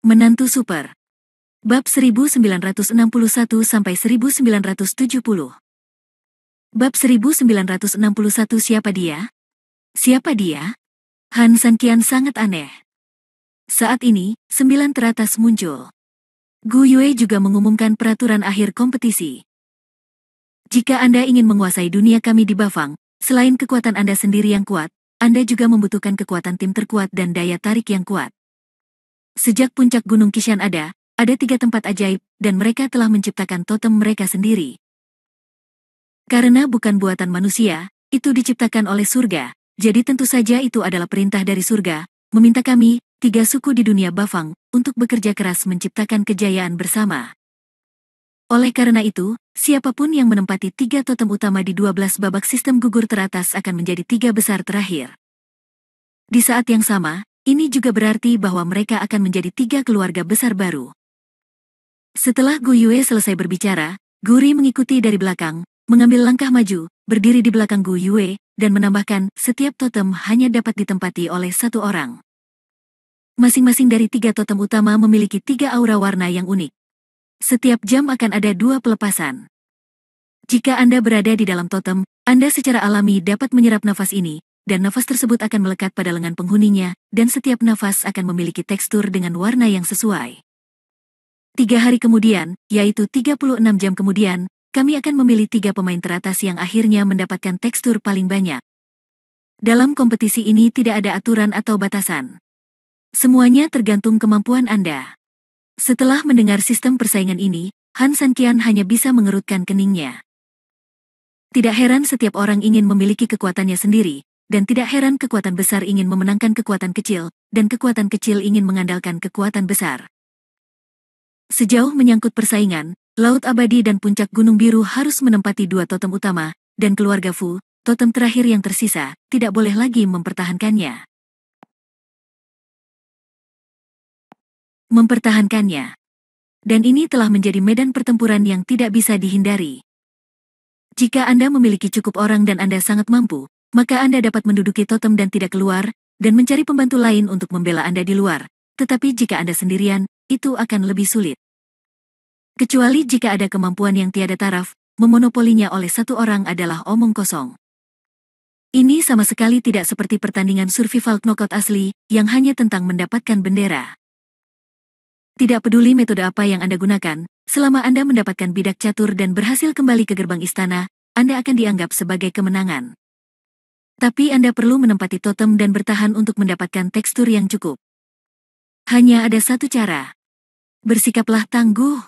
Menantu Super. Bab 1961-1970. Bab 1961. Siapa dia? Siapa dia? Han Sanqian sangat aneh. Saat ini, 9 teratas muncul. Gu Yue juga mengumumkan peraturan akhir kompetisi. Jika Anda ingin menguasai dunia kami di Bafang, selain kekuatan Anda sendiri yang kuat, Anda juga membutuhkan kekuatan tim terkuat dan daya tarik yang kuat. Sejak puncak Gunung Qishan ada 3 tempat ajaib, dan mereka telah menciptakan totem mereka sendiri. Karena bukan buatan manusia, itu diciptakan oleh surga, jadi tentu saja itu adalah perintah dari surga, meminta kami, 3 suku di dunia Bafang, untuk bekerja keras menciptakan kejayaan bersama. Oleh karena itu, siapapun yang menempati 3 totem utama di 12 babak sistem gugur teratas akan menjadi 3 besar terakhir. Di saat yang sama, ini juga berarti bahwa mereka akan menjadi 3 keluarga besar baru. Setelah Gu Yue selesai berbicara, Guri mengikuti dari belakang, mengambil langkah maju, berdiri di belakang Gu Yue, dan menambahkan, setiap totem hanya dapat ditempati oleh 1 orang. Masing-masing dari 3 totem utama memiliki 3 aura warna yang unik. Setiap jam akan ada 2 pelepasan. Jika Anda berada di dalam totem, Anda secara alami dapat menyerap nafas ini, dan nafas tersebut akan melekat pada lengan penghuninya, dan setiap nafas akan memiliki tekstur dengan warna yang sesuai. 3 hari kemudian, yaitu 36 jam kemudian, kami akan memilih 3 pemain teratas yang akhirnya mendapatkan tekstur paling banyak. Dalam kompetisi ini tidak ada aturan atau batasan. Semuanya tergantung kemampuan Anda. Setelah mendengar sistem persaingan ini, Han Sanqian hanya bisa mengerutkan keningnya. Tidak heran setiap orang ingin memiliki kekuatannya sendiri, dan tidak heran kekuatan besar ingin memenangkan kekuatan kecil, dan kekuatan kecil ingin mengandalkan kekuatan besar. Sejauh menyangkut persaingan, Laut Abadi dan Puncak Gunung Biru harus menempati 2 totem utama, dan keluarga Fu, totem terakhir yang tersisa, tidak boleh lagi mempertahankannya. Dan ini telah menjadi medan pertempuran yang tidak bisa dihindari. Jika Anda memiliki cukup orang dan Anda sangat mampu, maka Anda dapat menduduki totem dan tidak keluar, dan mencari pembantu lain untuk membela Anda di luar. Tetapi jika Anda sendirian, itu akan lebih sulit. Kecuali jika ada kemampuan yang tiada taraf, memonopolinya oleh 1 orang adalah omong kosong. Ini sama sekali tidak seperti pertandingan survival knockout asli, yang hanya tentang mendapatkan bendera. Tidak peduli metode apa yang Anda gunakan, selama Anda mendapatkan bidak catur dan berhasil kembali ke gerbang istana, Anda akan dianggap sebagai kemenangan. Tapi Anda perlu menempati totem dan bertahan untuk mendapatkan tekstur yang cukup. Hanya ada 1 cara. Bersikaplah tangguh.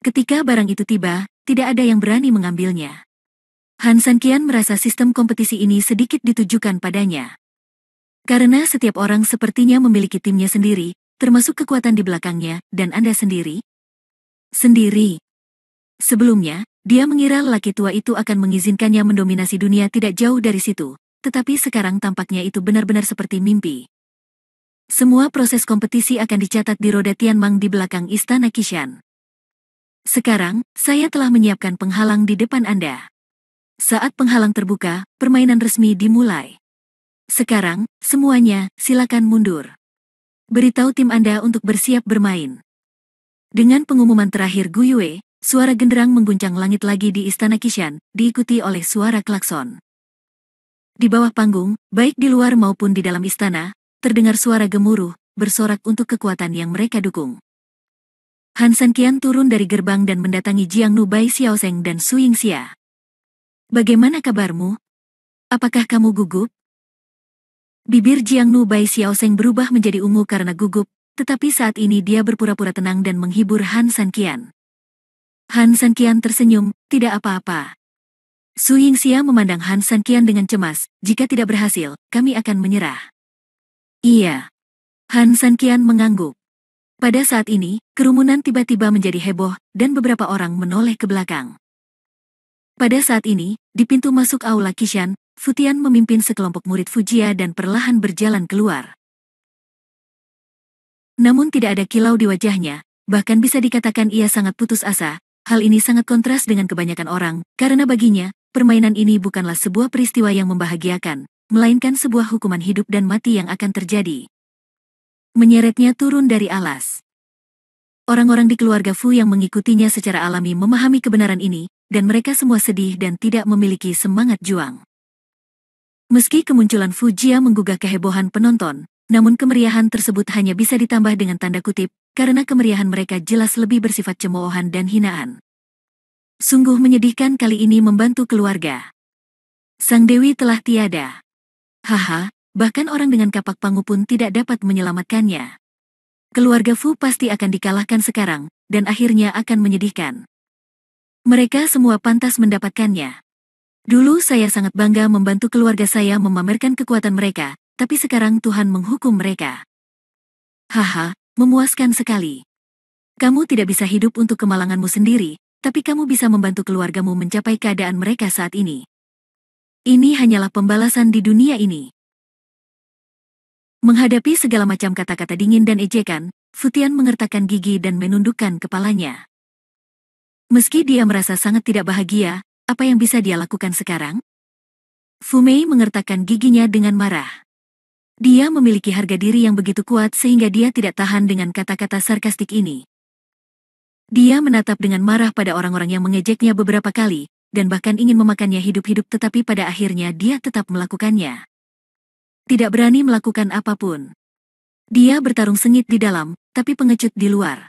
Ketika barang itu tiba, tidak ada yang berani mengambilnya. Han Sanqian merasa sistem kompetisi ini sedikit ditujukan padanya. Karena setiap orang sepertinya memiliki timnya sendiri, termasuk kekuatan di belakangnya, dan Anda sendiri. Sebelumnya, dia mengira lelaki tua itu akan mengizinkannya mendominasi dunia tidak jauh dari situ, tetapi sekarang tampaknya itu benar-benar seperti mimpi. Semua proses kompetisi akan dicatat di roda Tianmang di belakang Istana Qishan. Sekarang, saya telah menyiapkan penghalang di depan Anda. Saat penghalang terbuka, permainan resmi dimulai. Sekarang, semuanya, silakan mundur. Beritahu tim Anda untuk bersiap bermain. Dengan pengumuman terakhir Gu Yue, suara genderang mengguncang langit lagi di Istana Qishan, diikuti oleh suara klakson. Di bawah panggung, baik di luar maupun di dalam istana, terdengar suara gemuruh, bersorak untuk kekuatan yang mereka dukung. Han Sanqian turun dari gerbang dan mendatangi Jiangnu Bai Xiaosheng dan Su Yingxia. Bagaimana kabarmu? Apakah kamu gugup? Bibir Jiangnu Bai Xiaosheng berubah menjadi ungu karena gugup, tetapi saat ini dia berpura-pura tenang dan menghibur Han Sanqian. Han Sanqian tersenyum, tidak apa-apa. Su Yingxia memandang Han Sanqian dengan cemas, jika tidak berhasil, kami akan menyerah. Iya. Han Sanqian mengangguk. Pada saat ini, kerumunan tiba-tiba menjadi heboh, dan beberapa orang menoleh ke belakang. Pada saat ini, di pintu masuk Aula Qishan, Futian memimpin sekelompok murid Fujia dan perlahan berjalan keluar. Namun tidak ada kilau di wajahnya, bahkan bisa dikatakan ia sangat putus asa. Hal ini sangat kontras dengan kebanyakan orang, karena baginya, permainan ini bukanlah sebuah peristiwa yang membahagiakan, melainkan sebuah hukuman hidup dan mati yang akan terjadi. menyeretnya turun dari alas. Orang-orang di keluarga Fu yang mengikutinya secara alami memahami kebenaran ini, dan mereka semua sedih dan tidak memiliki semangat juang. Meski kemunculan Fu Jia menggugah kehebohan penonton, namun kemeriahan tersebut hanya bisa ditambah dengan tanda kutip, karena kemeriahan mereka jelas lebih bersifat cemoohan dan hinaan. Sungguh menyedihkan kali ini membantu keluarga. Sang Dewi telah tiada. Haha, bahkan orang dengan kapak pangu pun tidak dapat menyelamatkannya. Keluarga Fu pasti akan dikalahkan sekarang, dan akhirnya akan menyedihkan. Mereka semua pantas mendapatkannya. Dulu saya sangat bangga membantu keluarga saya memamerkan kekuatan mereka, tapi sekarang Tuhan menghukum mereka. Haha, memuaskan sekali. Kamu tidak bisa hidup untuk kemalanganmu sendiri, tapi kamu bisa membantu keluargamu mencapai keadaan mereka saat ini. Ini hanyalah pembalasan di dunia ini. Menghadapi segala macam kata-kata dingin dan ejekan, Fu Tian mengertakkan gigi dan menundukkan kepalanya. Meski dia merasa sangat tidak bahagia, apa yang bisa dia lakukan sekarang? Fu Mei mengertakkan giginya dengan marah. Dia memiliki harga diri yang begitu kuat sehingga dia tidak tahan dengan kata-kata sarkastik ini. Dia menatap dengan marah pada orang-orang yang mengejeknya beberapa kali, dan bahkan ingin memakannya hidup-hidup, tetapi pada akhirnya dia tetap melakukannya. Tidak berani melakukan apapun. Dia bertarung sengit di dalam, tapi pengecut di luar.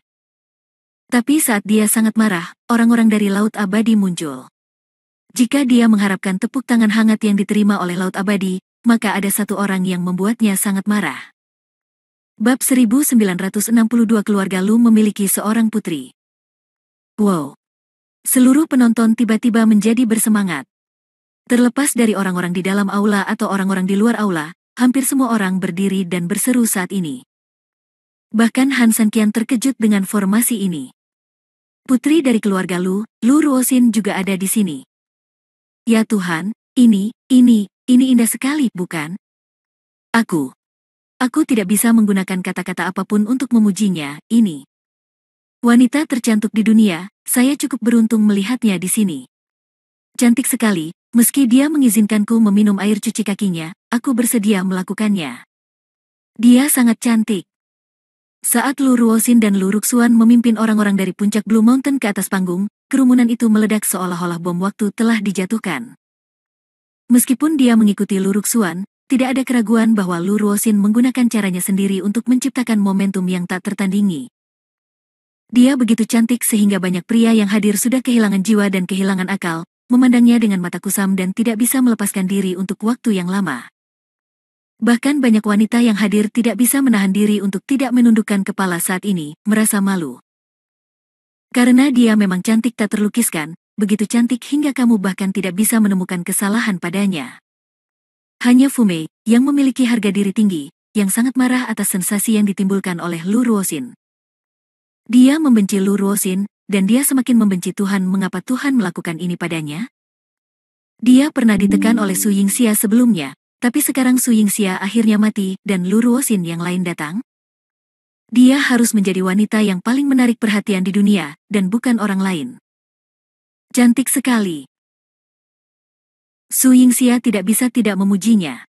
Tapi saat dia sangat marah, orang-orang dari Laut Abadi muncul. Jika dia mengharapkan tepuk tangan hangat yang diterima oleh Laut Abadi, maka ada satu orang yang membuatnya sangat marah. Bab 1962 Keluarga Lu memiliki seorang putri. Wow! Seluruh penonton tiba-tiba menjadi bersemangat. Terlepas dari orang-orang di dalam aula atau orang-orang di luar aula, hampir semua orang berdiri dan berseru saat ini. Bahkan Han Sanqian terkejut dengan formasi ini. Putri dari keluarga Lu Ruoxin juga ada di sini. Ya Tuhan, ini indah sekali, bukan? Aku tidak bisa menggunakan kata-kata apapun untuk memujinya, ini. Wanita tercantik di dunia, saya cukup beruntung melihatnya di sini. Cantik sekali, meski dia mengizinkanku meminum air cuci kakinya, aku bersedia melakukannya. Dia sangat cantik. Saat Lu Ruoxin dan Lu Ruxuan memimpin orang-orang dari puncak Blue Mountain ke atas panggung, kerumunan itu meledak seolah-olah bom waktu telah dijatuhkan. Meskipun dia mengikuti Lu Ruxuan, tidak ada keraguan bahwa Lu Ruoxin menggunakan caranya sendiri untuk menciptakan momentum yang tak tertandingi. Dia begitu cantik sehingga banyak pria yang hadir sudah kehilangan jiwa dan kehilangan akal, memandangnya dengan mata kusam dan tidak bisa melepaskan diri untuk waktu yang lama. Bahkan banyak wanita yang hadir tidak bisa menahan diri untuk tidak menundukkan kepala saat ini, merasa malu. Karena dia memang cantik tak terlukiskan, begitu cantik hingga kamu bahkan tidak bisa menemukan kesalahan padanya. Hanya Fu Mei, yang memiliki harga diri tinggi, yang sangat marah atas sensasi yang ditimbulkan oleh Lu Ruoxin. Dia membenci Lu Ruoxin, dan dia semakin membenci Tuhan. Mengapa Tuhan melakukan ini padanya? Dia pernah ditekan oleh Su Yingxia sebelumnya, tapi sekarang Su Yingxia akhirnya mati dan Lu Ruoxin yang lain datang. Dia harus menjadi wanita yang paling menarik perhatian di dunia, dan bukan orang lain. Cantik sekali. Su Yingxia tidak bisa tidak memujinya.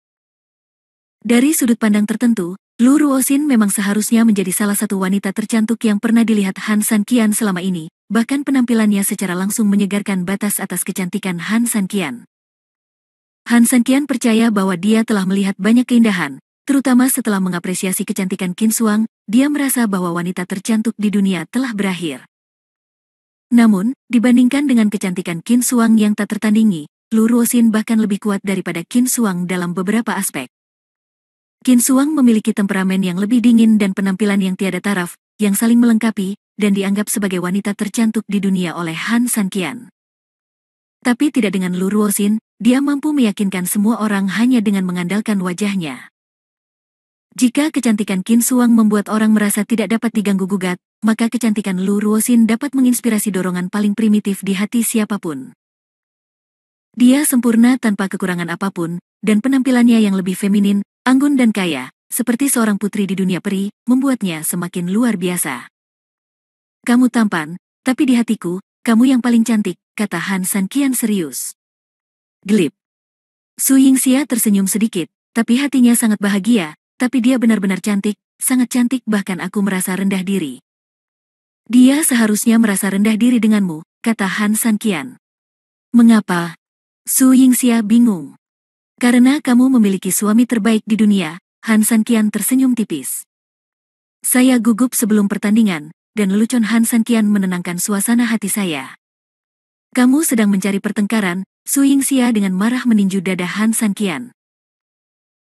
Dari sudut pandang tertentu, Lu Ruoxin memang seharusnya menjadi salah satu wanita tercantik yang pernah dilihat Han Sanqian selama ini, bahkan penampilannya secara langsung menyegarkan batas atas kecantikan Han Sanqian. Han Sanqian percaya bahwa dia telah melihat banyak keindahan, terutama setelah mengapresiasi kecantikan Qin Shuang, dia merasa bahwa wanita tercantik di dunia telah berakhir. Namun, dibandingkan dengan kecantikan Qin Shuang yang tak tertandingi, Lu Ruoxin bahkan lebih kuat daripada Qin Shuang dalam beberapa aspek. Qin Shuang memiliki temperamen yang lebih dingin dan penampilan yang tiada taraf, yang saling melengkapi, dan dianggap sebagai wanita tercantik di dunia oleh Han Sanqian. Tapi tidak dengan Lu Ruoxin, dia mampu meyakinkan semua orang hanya dengan mengandalkan wajahnya. Jika kecantikan Qin Shuang membuat orang merasa tidak dapat diganggu-gugat, maka kecantikan Lu Ruoxin dapat menginspirasi dorongan paling primitif di hati siapapun. Dia sempurna tanpa kekurangan apapun, dan penampilannya yang lebih feminin, anggun dan kaya, seperti seorang putri di dunia peri, membuatnya semakin luar biasa. Kamu tampan, tapi di hatiku, kamu yang paling cantik, kata Han Sanqian serius. Gelip. Su Yingxia tersenyum sedikit, tapi hatinya sangat bahagia, tapi dia benar-benar cantik, sangat cantik bahkan aku merasa rendah diri. Dia seharusnya merasa rendah diri denganmu, kata Han Sanqian. Mengapa? Su Yingxia bingung. Karena kamu memiliki suami terbaik di dunia, Han Sanqian tersenyum tipis. Saya gugup sebelum pertandingan, dan lelucon Han Sanqian menenangkan suasana hati saya. Kamu sedang mencari pertengkaran, Su Yingxia dengan marah meninju dada Han Sanqian.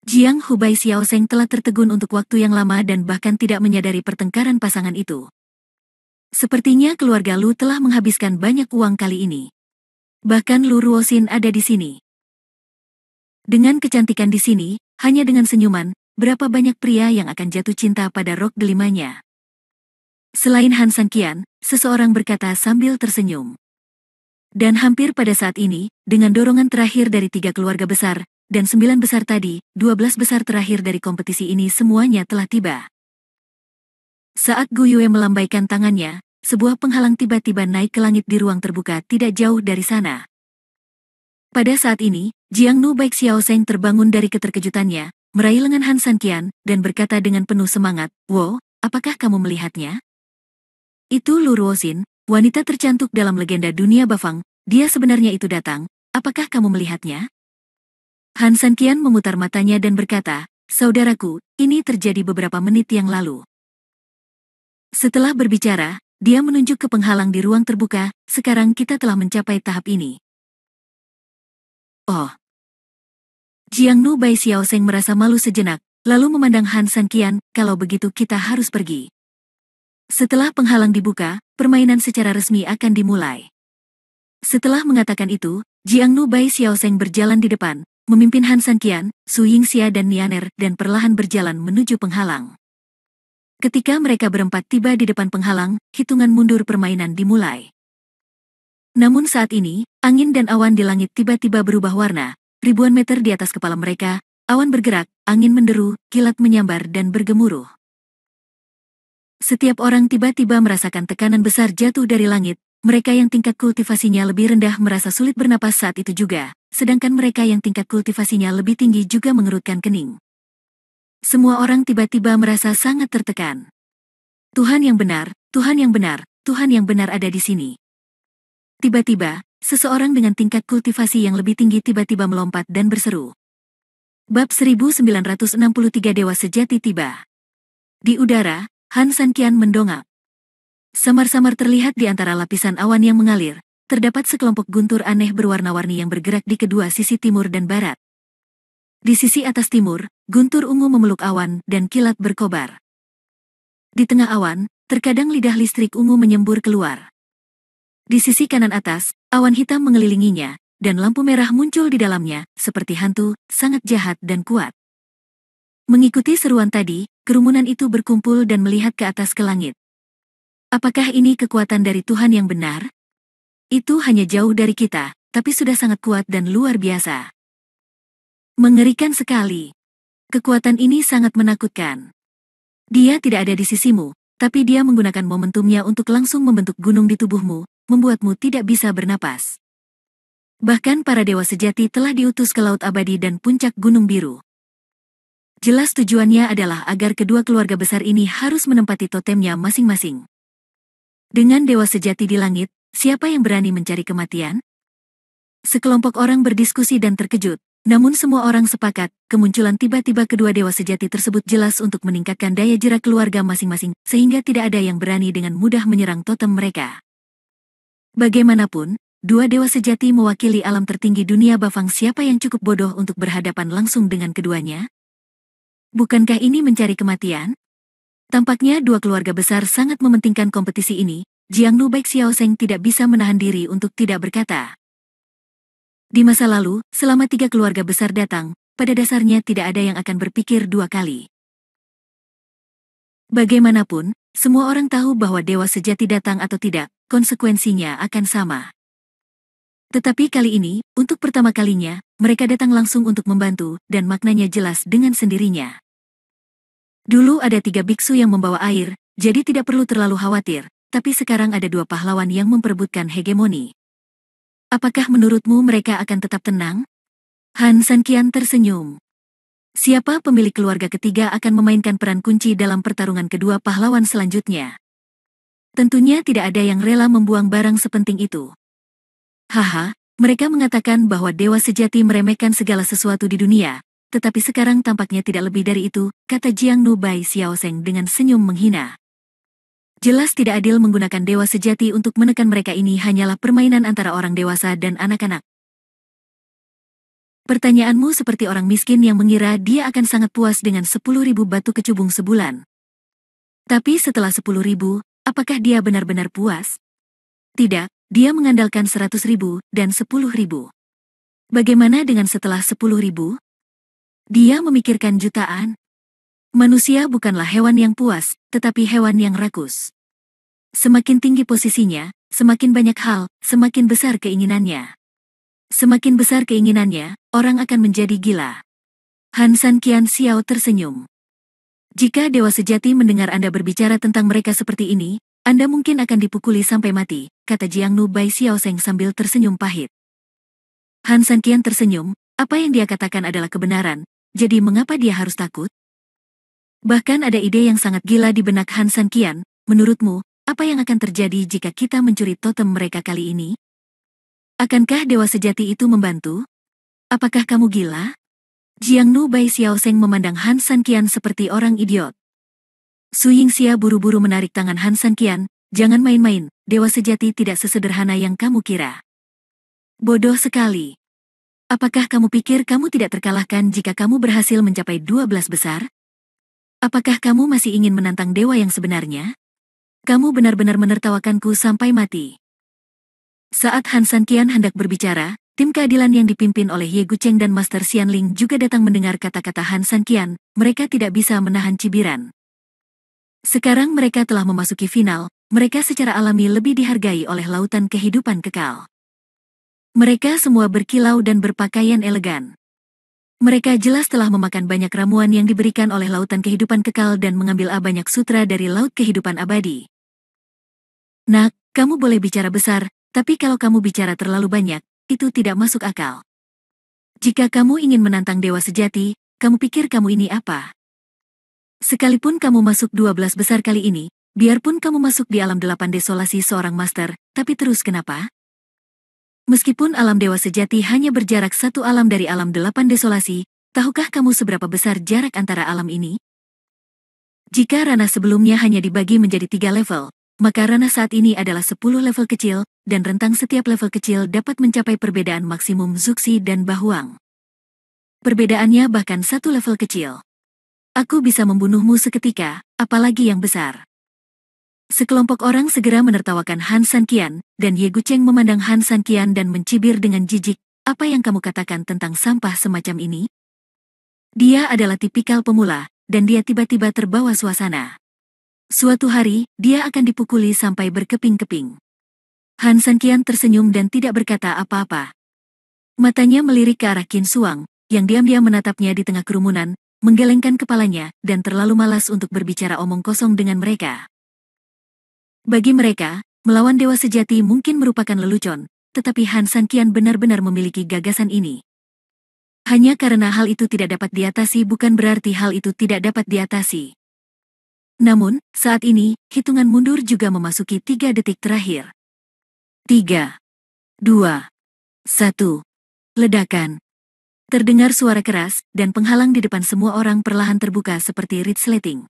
Jiang Hubai Xiaoseng telah tertegun untuk waktu yang lama dan bahkan tidak menyadari pertengkaran pasangan itu. Sepertinya keluarga Lu telah menghabiskan banyak uang kali ini. Bahkan Lu Ruoxin ada di sini. Dengan kecantikan di sini, hanya dengan senyuman, berapa banyak pria yang akan jatuh cinta pada rok delimanya. Selain Han Sanqian, seseorang berkata sambil tersenyum. Dan hampir pada saat ini, dengan dorongan terakhir dari 3 keluarga besar, dan 9 besar tadi, 12 besar terakhir dari kompetisi ini semuanya telah tiba. Saat Gu Yue melambaikan tangannya, sebuah penghalang tiba-tiba naik ke langit di ruang terbuka tidak jauh dari sana. Pada saat ini, Jiang Nu Baik Xiaoseng terbangun dari keterkejutannya, meraih lengan Han Sanqian, dan berkata dengan penuh semangat, "Wo, apakah kamu melihatnya? Itu Lu Ruoxin, wanita tercantik dalam legenda dunia Bafang, dia sebenarnya itu datang, apakah kamu melihatnya?" Han Sanqian memutar matanya dan berkata, "Saudaraku, ini terjadi beberapa menit yang lalu." Setelah berbicara, dia menunjuk ke penghalang di ruang terbuka, sekarang kita telah mencapai tahap ini. Oh. Jiang Nu Bai Xiaoseng merasa malu sejenak, lalu memandang Han Sanqian, kalau begitu kita harus pergi. Setelah penghalang dibuka, permainan secara resmi akan dimulai. Setelah mengatakan itu, Jiang Nu Bai Xiaoseng berjalan di depan, memimpin Han Sanqian, Su Yingxia dan Nianer dan perlahan berjalan menuju penghalang. Ketika mereka berempat tiba di depan penghalang, hitungan mundur permainan dimulai. Namun saat ini, angin dan awan di langit tiba-tiba berubah warna, ribuan meter di atas kepala mereka, awan bergerak, angin menderu, kilat menyambar dan bergemuruh. Setiap orang tiba-tiba merasakan tekanan besar jatuh dari langit, mereka yang tingkat kultivasinya lebih rendah merasa sulit bernapas saat itu juga, sedangkan mereka yang tingkat kultivasinya lebih tinggi juga mengerutkan kening. Semua orang tiba-tiba merasa sangat tertekan. Tuhan yang benar, Tuhan yang benar, Tuhan yang benar ada di sini. Tiba-tiba, seseorang dengan tingkat kultivasi yang lebih tinggi tiba-tiba melompat dan berseru. Bab 1963 Dewa Sejati tiba. Di udara, Han Sanqian mendongak. Samar-samar terlihat di antara lapisan awan yang mengalir, terdapat sekelompok guntur aneh berwarna-warni yang bergerak di kedua sisi timur dan barat. Di sisi atas timur, guntur ungu memeluk awan dan kilat berkobar. Di tengah awan, terkadang lidah listrik ungu menyembur keluar. Di sisi kanan atas, awan hitam mengelilinginya, dan lampu merah muncul di dalamnya, seperti hantu, sangat jahat dan kuat. Mengikuti seruan tadi, kerumunan itu berkumpul dan melihat ke atas ke langit. Apakah ini kekuatan dari Tuhan yang benar? Itu hanya jauh dari kita, tapi sudah sangat kuat dan luar biasa. Mengerikan sekali. Kekuatan ini sangat menakutkan. Dia tidak ada di sisimu, tapi dia menggunakan momentumnya untuk langsung membentuk gunung di tubuhmu, membuatmu tidak bisa bernapas. Bahkan para dewa sejati telah diutus ke Laut Abadi dan Puncak Gunung Biru. Jelas tujuannya adalah agar kedua keluarga besar ini harus menempati totemnya masing-masing. Dengan dewa sejati di langit, siapa yang berani mencari kematian? Sekelompok orang berdiskusi dan terkejut, namun semua orang sepakat, kemunculan tiba-tiba kedua dewa sejati tersebut jelas untuk meningkatkan daya jerak keluarga masing-masing, sehingga tidak ada yang berani dengan mudah menyerang totem mereka. Bagaimanapun, dua dewa sejati mewakili alam tertinggi dunia Bafang, siapa yang cukup bodoh untuk berhadapan langsung dengan keduanya? Bukankah ini mencari kematian? Tampaknya dua keluarga besar sangat mementingkan kompetisi ini, Jiang Nu Baik Xiaoseng tidak bisa menahan diri untuk tidak berkata. Di masa lalu, selama 3 keluarga besar datang, pada dasarnya tidak ada yang akan berpikir 2 kali. Bagaimanapun, semua orang tahu bahwa dewa sejati datang atau tidak, konsekuensinya akan sama. Tetapi kali ini, untuk pertama kalinya, mereka datang langsung untuk membantu, dan maknanya jelas dengan sendirinya. Dulu ada 3 biksu yang membawa air, jadi tidak perlu terlalu khawatir, tapi sekarang ada 2 pahlawan yang memperebutkan hegemoni. Apakah menurutmu mereka akan tetap tenang? Han Sanqian tersenyum. Siapa pemilik keluarga ketiga akan memainkan peran kunci dalam pertarungan kedua pahlawan selanjutnya? Tentunya tidak ada yang rela membuang barang sepenting itu. Haha, mereka mengatakan bahwa dewa sejati meremehkan segala sesuatu di dunia, tetapi sekarang tampaknya tidak lebih dari itu, kata Jiangnu Bai Xiaoseng dengan senyum menghina. Jelas tidak adil menggunakan dewa sejati untuk menekan mereka, ini hanyalah permainan antara orang dewasa dan anak-anak. Pertanyaanmu seperti orang miskin yang mengira dia akan sangat puas dengan 10.000 batu kecubung sebulan. Tapi setelah 10.000, apakah dia benar-benar puas? Tidak, dia mengandalkan 100.000 dan 10.000. Bagaimana dengan setelah 10.000? Dia memikirkan jutaan. Manusia bukanlah hewan yang puas, tetapi hewan yang rakus. Semakin tinggi posisinya, semakin banyak hal, semakin besar keinginannya. Semakin besar keinginannya, orang akan menjadi gila. Han San Qian Xiao tersenyum. Jika dewa sejati mendengar Anda berbicara tentang mereka seperti ini, Anda mungkin akan dipukuli sampai mati, kata Jiangnu Bai Xiaoseng sambil tersenyum pahit. Han San Qian tersenyum, apa yang dia katakan adalah kebenaran, jadi mengapa dia harus takut? Bahkan ada ide yang sangat gila di benak Han San Qian, menurutmu, apa yang akan terjadi jika kita mencuri totem mereka kali ini? Akankah dewa sejati itu membantu? Apakah kamu gila? Jiangnu Bai Xiaoseng memandang Han San Qian seperti orang idiot. Su Yingxia buru-buru menarik tangan Han San Qian, jangan main-main, dewa sejati tidak sesederhana yang kamu kira. Bodoh sekali. Apakah kamu pikir kamu tidak terkalahkan jika kamu berhasil mencapai 12 besar? Apakah kamu masih ingin menantang dewa yang sebenarnya? Kamu benar-benar menertawakanku sampai mati. Saat Han San Qian hendak berbicara, tim keadilan yang dipimpin oleh Ye Gucheng dan Master Xianling juga datang mendengar kata-kata Han San Qian, mereka tidak bisa menahan cibiran. Sekarang mereka telah memasuki final, mereka secara alami lebih dihargai oleh lautan kehidupan kekal. Mereka semua berkilau dan berpakaian elegan. Mereka jelas telah memakan banyak ramuan yang diberikan oleh lautan kehidupan kekal dan mengambil banyak sutra dari laut kehidupan abadi. Nak, kamu boleh bicara besar, tapi kalau kamu bicara terlalu banyak, itu tidak masuk akal. Jika kamu ingin menantang dewa sejati, kamu pikir kamu ini apa? Sekalipun kamu masuk 12 besar kali ini, biarpun kamu masuk di alam 8 desolasi seorang master, tapi terus kenapa? Meskipun alam dewa sejati hanya berjarak satu alam dari alam 8 desolasi, tahukah kamu seberapa besar jarak antara alam ini? Jika ranah sebelumnya hanya dibagi menjadi 3 level, maka ranah saat ini adalah 10 level kecil, dan rentang setiap level kecil dapat mencapai perbedaan maksimum Zuxi dan Bahuang. Perbedaannya bahkan 1 level kecil. Aku bisa membunuhmu seketika, apalagi yang besar. Sekelompok orang segera menertawakan Han San Qian, dan Ye Gucheng memandang Han San Qian dan mencibir dengan jijik, apa yang kamu katakan tentang sampah semacam ini? Dia adalah tipikal pemula, dan dia tiba-tiba terbawa suasana. Suatu hari, dia akan dipukuli sampai berkeping-keping. Han San Qian tersenyum dan tidak berkata apa-apa. Matanya melirik ke arah Qin Suang, yang diam-diam menatapnya di tengah kerumunan, menggelengkan kepalanya, dan terlalu malas untuk berbicara omong kosong dengan mereka. Bagi mereka, melawan dewa sejati mungkin merupakan lelucon, tetapi Han San Qian benar-benar memiliki gagasan ini. Hanya karena hal itu tidak dapat diatasi bukan berarti hal itu tidak dapat diatasi. Namun, saat ini, hitungan mundur juga memasuki 3 detik terakhir. 3, 2, 1. Ledakan. Terdengar suara keras, dan penghalang di depan semua orang perlahan terbuka seperti resleting.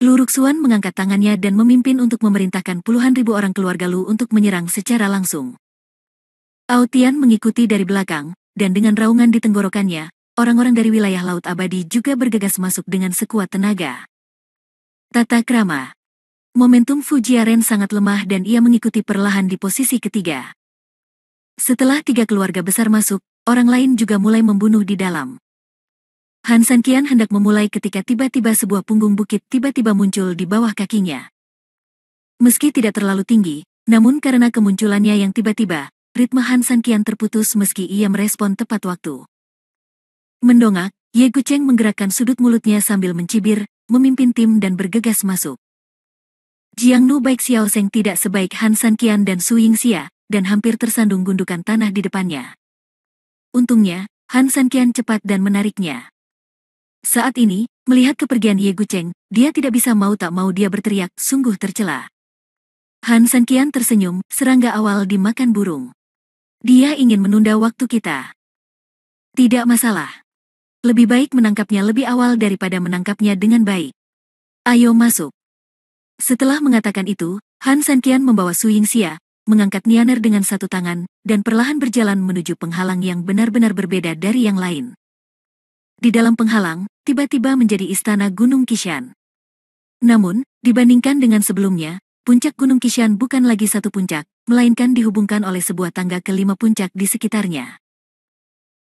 Lu Ruxuan mengangkat tangannya dan memimpin untuk memerintahkan puluhan ribu orang keluarga Lu untuk menyerang secara langsung. Ao Tian mengikuti dari belakang, dan dengan raungan di tenggorokannya, orang-orang dari wilayah Laut Abadi juga bergegas masuk dengan sekuat tenaga. Tata krama. Momentum Fujiaren sangat lemah dan ia mengikuti perlahan di posisi ketiga. Setelah 3 keluarga besar masuk, orang lain juga mulai membunuh di dalam. Han San Qian hendak memulai ketika tiba-tiba sebuah punggung bukit tiba-tiba muncul di bawah kakinya. Meski tidak terlalu tinggi, namun karena kemunculannya yang tiba-tiba, ritme Han San Qian terputus meski ia merespon tepat waktu. Mendongak, Ye Gucheng menggerakkan sudut mulutnya sambil mencibir, memimpin tim dan bergegas masuk. Jiangnu Bai Xiaoseng tidak sebaik Han San Qian dan Su Yingxia, dan hampir tersandung gundukan tanah di depannya. Untungnya, Han San Qian cepat dan menariknya. Saat ini, melihat kepergian Ye Gucheng, dia tidak bisa mau tak mau dia berteriak, sungguh tercela. Han Sanqian tersenyum, serangga awal dimakan burung. Dia ingin menunda waktu kita. Tidak masalah. Lebih baik menangkapnya lebih awal daripada menangkapnya dengan baik. Ayo masuk. Setelah mengatakan itu, Han Sanqian membawa Su Yingxia, mengangkat Nianer dengan satu tangan, dan perlahan berjalan menuju penghalang yang benar-benar berbeda dari yang lain. Di dalam penghalang, tiba-tiba menjadi istana Gunung Qishan. Namun, dibandingkan dengan sebelumnya, puncak Gunung Qishan bukan lagi satu puncak, melainkan dihubungkan oleh sebuah tangga ke 5 puncak di sekitarnya.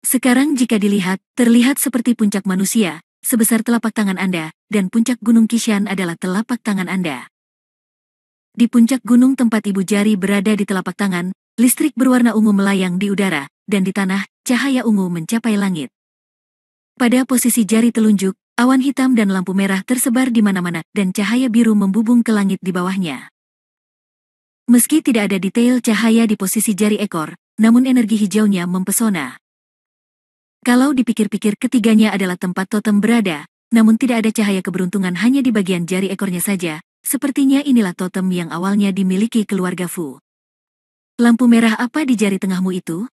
Sekarang jika dilihat, terlihat seperti puncak manusia, sebesar telapak tangan Anda, dan puncak Gunung Qishan adalah telapak tangan Anda. Di puncak gunung tempat ibu jari berada di telapak tangan, listrik berwarna ungu melayang di udara, dan di tanah, cahaya ungu mencapai langit. Pada posisi jari telunjuk, awan hitam dan lampu merah tersebar di mana-mana, dan cahaya biru membubung ke langit di bawahnya. Meski tidak ada detail cahaya di posisi jari ekor, namun energi hijaunya mempesona. Kalau dipikir-pikir ketiganya adalah tempat totem berada, namun tidak ada cahaya keberuntungan hanya di bagian jari ekornya saja, sepertinya inilah totem yang awalnya dimiliki keluarga Fu. Lampu merah apa di jari tengahmu itu?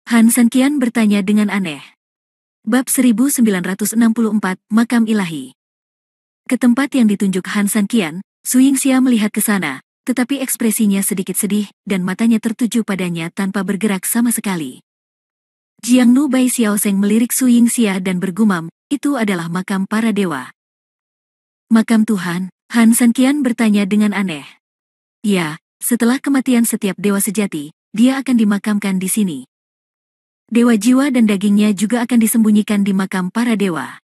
Han Sanqian bertanya dengan aneh. Bab 1964, Makam Ilahi. Ke tempat yang ditunjuk Han Sanqian, Su Yingxia melihat ke sana, tetapi ekspresinya sedikit sedih, dan matanya tertuju padanya tanpa bergerak sama sekali. Jiangnu Bai Xiaoseng melirik Su Yingxia dan bergumam, itu adalah makam para dewa. Makam Tuhan, Han Sanqian bertanya dengan aneh. Ya, setelah kematian setiap dewa sejati, dia akan dimakamkan di sini. Dewa jiwa dan dagingnya juga akan disembunyikan di makam para dewa.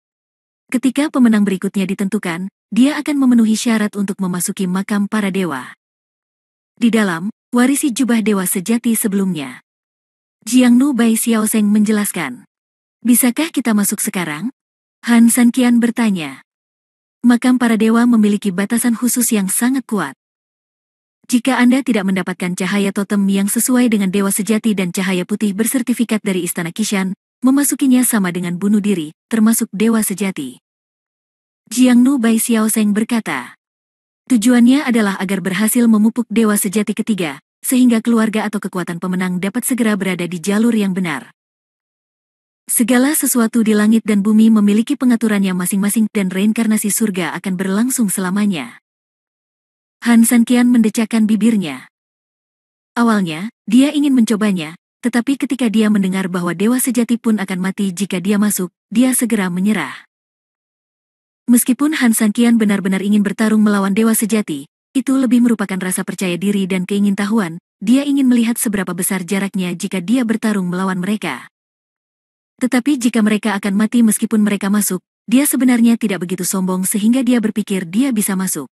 Ketika pemenang berikutnya ditentukan, dia akan memenuhi syarat untuk memasuki makam para dewa. Di dalam, warisi jubah dewa sejati sebelumnya. Jiangnu Bai Xiaoseng menjelaskan. Bisakah kita masuk sekarang? Han Sanqian bertanya. Makam para dewa memiliki batasan khusus yang sangat kuat. Jika Anda tidak mendapatkan cahaya totem yang sesuai dengan dewa sejati dan cahaya putih bersertifikat dari Istana Qishan, memasukinya sama dengan bunuh diri, termasuk dewa sejati. Jiangnu Bai Xiaoseng berkata. Tujuannya adalah agar berhasil memupuk dewa sejati ketiga, sehingga keluarga atau kekuatan pemenang dapat segera berada di jalur yang benar. Segala sesuatu di langit dan bumi memiliki pengaturannya masing-masing dan reinkarnasi surga akan berlangsung selamanya. Han Sanqian mendecakkan bibirnya. Awalnya, dia ingin mencobanya, tetapi ketika dia mendengar bahwa dewa sejati pun akan mati jika dia masuk, dia segera menyerah. Meskipun Han Sanqian benar-benar ingin bertarung melawan dewa sejati, itu lebih merupakan rasa percaya diri dan keingintahuan, dia ingin melihat seberapa besar jaraknya jika dia bertarung melawan mereka. Tetapi jika mereka akan mati meskipun mereka masuk, dia sebenarnya tidak begitu sombong sehingga dia berpikir dia bisa masuk.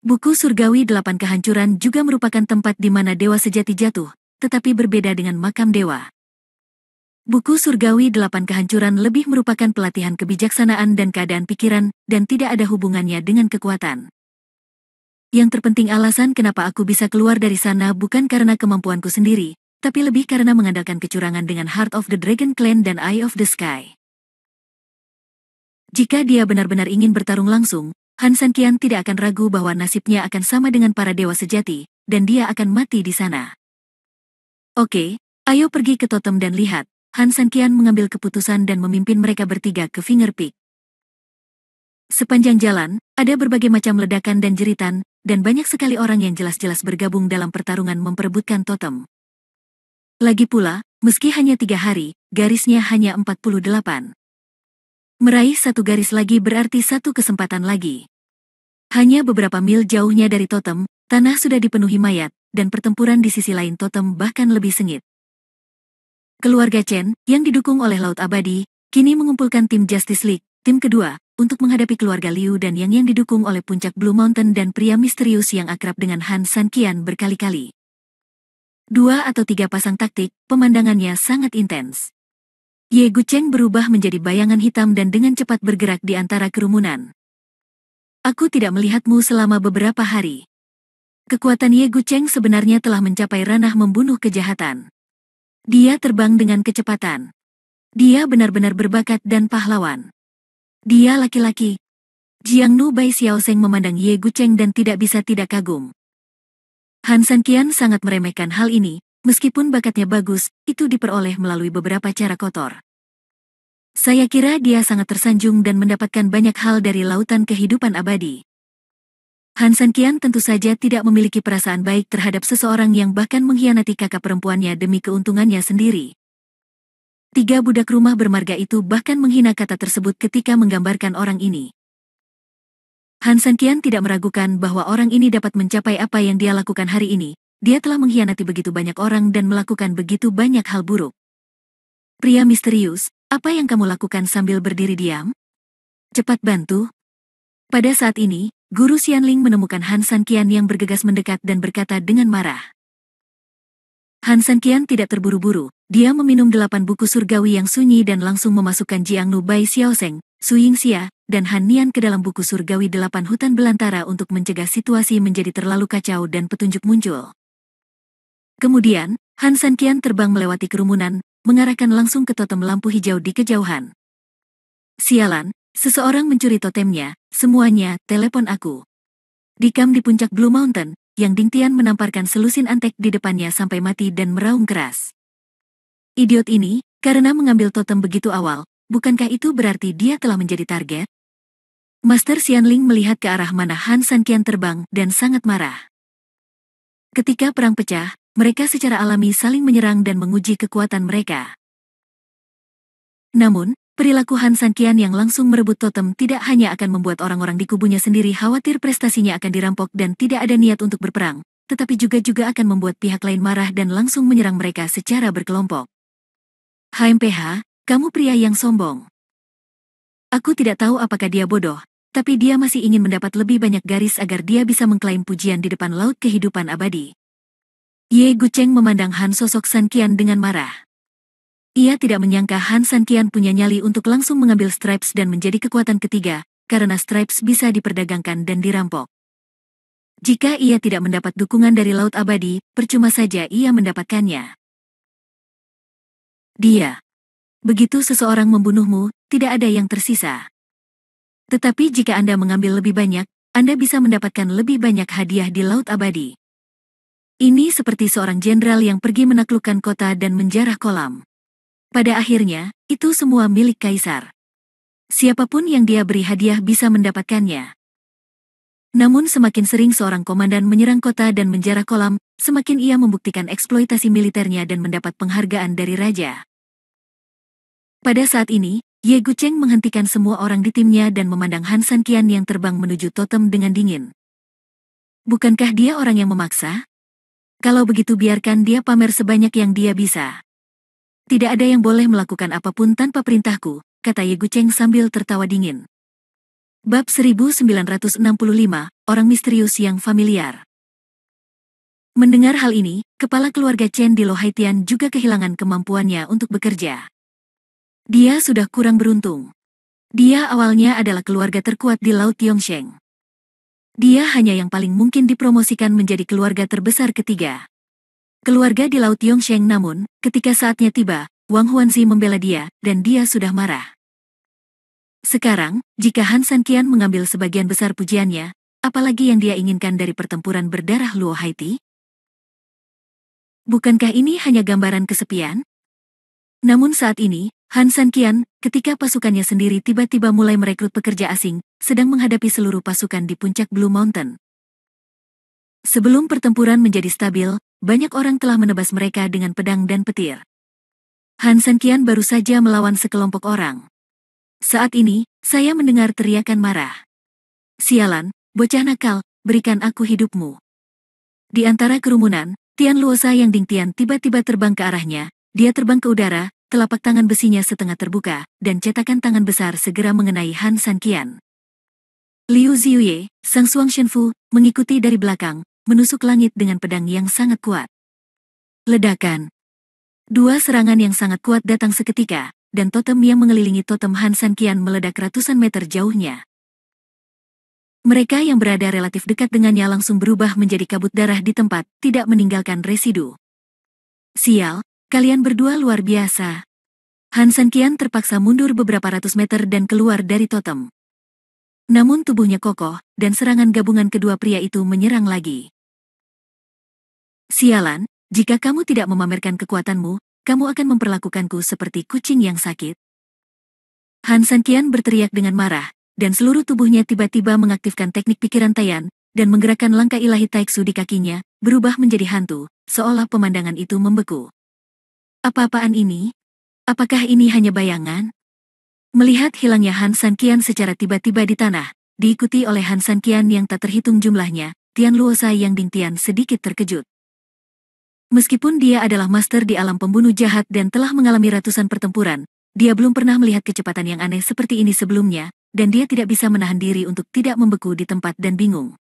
Buku Surgawi 8 Kehancuran juga merupakan tempat di mana dewa sejati jatuh, tetapi berbeda dengan makam dewa. Buku Surgawi 8 Kehancuran lebih merupakan pelatihan kebijaksanaan dan keadaan pikiran, dan tidak ada hubungannya dengan kekuatan. Yang terpenting alasan kenapa aku bisa keluar dari sana bukan karena kemampuanku sendiri, tapi lebih karena mengandalkan kecurangan dengan Heart of the Dragon Clan dan Eye of the Sky. Jika dia benar-benar ingin bertarung langsung, Han Sanqian tidak akan ragu bahwa nasibnya akan sama dengan para dewa sejati, dan dia akan mati di sana. Oke, ayo pergi ke totem dan lihat. Han Sanqian mengambil keputusan dan memimpin mereka bertiga ke Finger Peak. Sepanjang jalan, ada berbagai macam ledakan dan jeritan, dan banyak sekali orang yang jelas-jelas bergabung dalam pertarungan memperebutkan totem. Lagi pula, meski hanya 3 hari, garisnya hanya 48. Meraih satu garis lagi berarti satu kesempatan lagi. Hanya beberapa mil jauhnya dari totem, tanah sudah dipenuhi mayat, dan pertempuran di sisi lain totem bahkan lebih sengit. Keluarga Chen, yang didukung oleh Laut Abadi, kini mengumpulkan tim Justice League, tim kedua, untuk menghadapi keluarga Liu dan yang didukung oleh puncak Blue Mountain dan pria misterius yang akrab dengan Han Sanqian berkali-kali. 2 atau 3 pasang taktik, pemandangannya sangat intens. Ye Gucheng berubah menjadi bayangan hitam dan dengan cepat bergerak di antara kerumunan. Aku tidak melihatmu selama beberapa hari. Kekuatan Ye Gucheng sebenarnya telah mencapai ranah membunuh kejahatan. Dia terbang dengan kecepatan. Dia benar-benar berbakat dan pahlawan. Dia laki-laki. Jiangnu Bai Xiaoseng memandang Ye Gucheng dan tidak bisa tidak kagum. Han Sanqian sangat meremehkan hal ini, meskipun bakatnya bagus, itu diperoleh melalui beberapa cara kotor. Saya kira dia sangat tersanjung dan mendapatkan banyak hal dari lautan kehidupan abadi. Han Sanqian tentu saja tidak memiliki perasaan baik terhadap seseorang yang bahkan mengkhianati kakak perempuannya demi keuntungannya sendiri. 3 budak rumah bermarga itu bahkan menghina kata tersebut ketika menggambarkan orang ini. Han Sanqian tidak meragukan bahwa orang ini dapat mencapai apa yang dia lakukan hari ini. Dia telah mengkhianati begitu banyak orang dan melakukan begitu banyak hal buruk. Pria misterius, apa yang kamu lakukan sambil berdiri diam? Cepat bantu. Pada saat ini, Guru Xianling menemukan Han Sanqian yang bergegas mendekat dan berkata dengan marah. Han Sanqian tidak terburu-buru, dia meminum 8 buku surgawi yang sunyi dan langsung memasukkan Jiangnu Bai Xiaoseng, Su Yingxia, dan Han Nian ke dalam buku surgawi 8 hutan belantara untuk mencegah situasi menjadi terlalu kacau dan petunjuk muncul. Kemudian, Han Sanqian terbang melewati kerumunan, mengarahkan langsung ke totem lampu hijau di kejauhan. Sialan, seseorang mencuri totemnya, semuanya, telepon aku. Dikam di puncak Blue Mountain, Yang Dingtian menamparkan selusin antek di depannya sampai mati dan meraung keras. Idiot ini, karena mengambil totem begitu awal, bukankah itu berarti dia telah menjadi target? Master Xianling melihat ke arah mana Han Sanqian terbang dan sangat marah. Ketika perang pecah, mereka secara alami saling menyerang dan menguji kekuatan mereka. Namun, perilaku Han Sanqian yang langsung merebut totem tidak hanya akan membuat orang-orang di kubunya sendiri khawatir prestasinya akan dirampok dan tidak ada niat untuk berperang, tetapi juga akan membuat pihak lain marah dan langsung menyerang mereka secara berkelompok. HMPH, kamu pria yang sombong. Aku tidak tahu apakah dia bodoh, tapi dia masih ingin mendapat lebih banyak garis agar dia bisa mengklaim pujian di depan laut kehidupan abadi. Ye Gucheng memandang Han sosok Sanqian dengan marah. Ia tidak menyangka Han Sanqian punya nyali untuk langsung mengambil Stripes dan menjadi kekuatan ketiga, karena Stripes bisa diperdagangkan dan dirampok. Jika ia tidak mendapat dukungan dari Laut Abadi, percuma saja ia mendapatkannya. Dia. Begitu seseorang membunuhmu, tidak ada yang tersisa. Tetapi jika Anda mengambil lebih banyak, Anda bisa mendapatkan lebih banyak hadiah di Laut Abadi. Ini seperti seorang jenderal yang pergi menaklukkan kota dan menjarah kolam. Pada akhirnya, itu semua milik kaisar. Siapapun yang dia beri hadiah bisa mendapatkannya. Namun semakin sering seorang komandan menyerang kota dan menjarah kolam, semakin ia membuktikan eksploitasi militernya dan mendapat penghargaan dari raja. Pada saat ini, Ye Gucheng menghentikan semua orang di timnya dan memandang Han Sanqian yang terbang menuju totem dengan dingin. Bukankah dia orang yang memaksa? Kalau begitu biarkan dia pamer sebanyak yang dia bisa. Tidak ada yang boleh melakukan apapun tanpa perintahku, kata Ye Gucheng sambil tertawa dingin. Bab 1965, Orang Misterius yang Familiar. Mendengar hal ini, kepala keluarga Chen di Lohaitian juga kehilangan kemampuannya untuk bekerja. Dia sudah kurang beruntung. Dia awalnya adalah keluarga terkuat di Laut Yongsheng. Dia hanya yang paling mungkin dipromosikan menjadi keluarga terbesar ketiga. Keluarga di Laut Yongsheng namun, ketika saatnya tiba, Wang Huanzi membela dia, dan dia sudah marah. Sekarang, jika Han Sanqian mengambil sebagian besar pujiannya, apalagi yang dia inginkan dari pertempuran berdarah Luo Haiti? Bukankah ini hanya gambaran kesepian? Namun saat ini, Han Sanqian, ketika pasukannya sendiri tiba-tiba mulai merekrut pekerja asing, sedang menghadapi seluruh pasukan di puncak Blue Mountain. Sebelum pertempuran menjadi stabil, banyak orang telah menebas mereka dengan pedang dan petir. Han Sanqian baru saja melawan sekelompok orang. Saat ini, saya mendengar teriakan marah. Sialan, bocah nakal, berikan aku hidupmu. Di antara kerumunan, Tian Luosa yang Dingtian tiba-tiba terbang ke arahnya, dia terbang ke udara, telapak tangan besinya setengah terbuka, dan cetakan tangan besar segera mengenai Han Sanqian. Liu Ziuye, sang Suang Shenfu, mengikuti dari belakang, menusuk langit dengan pedang yang sangat kuat. Ledakan. 2 serangan yang sangat kuat datang seketika, dan totem yang mengelilingi totem Han Sanqian meledak ratusan meter jauhnya. Mereka yang berada relatif dekat dengannya langsung berubah menjadi kabut darah di tempat, tidak meninggalkan residu. Sial, kalian berdua luar biasa. Han Sanqian terpaksa mundur beberapa ratus meter dan keluar dari totem. Namun tubuhnya kokoh, dan serangan gabungan kedua pria itu menyerang lagi. Sialan, jika kamu tidak memamerkan kekuatanmu, kamu akan memperlakukanku seperti kucing yang sakit. Han Sanqian berteriak dengan marah, dan seluruh tubuhnya tiba-tiba mengaktifkan teknik pikiran Tayan, dan menggerakkan langkah ilahi Taiksu di kakinya, berubah menjadi hantu, seolah pemandangan itu membeku. Apa-apaan ini? Apakah ini hanya bayangan? Melihat hilangnya Han Sanqian secara tiba-tiba di tanah, diikuti oleh Han Sanqian yang tak terhitung jumlahnya, Tian Luosai yang Dingtian sedikit terkejut. Meskipun dia adalah master di alam pembunuh jahat dan telah mengalami ratusan pertempuran, dia belum pernah melihat kecepatan yang aneh seperti ini sebelumnya, dan dia tidak bisa menahan diri untuk tidak membeku di tempat dan bingung.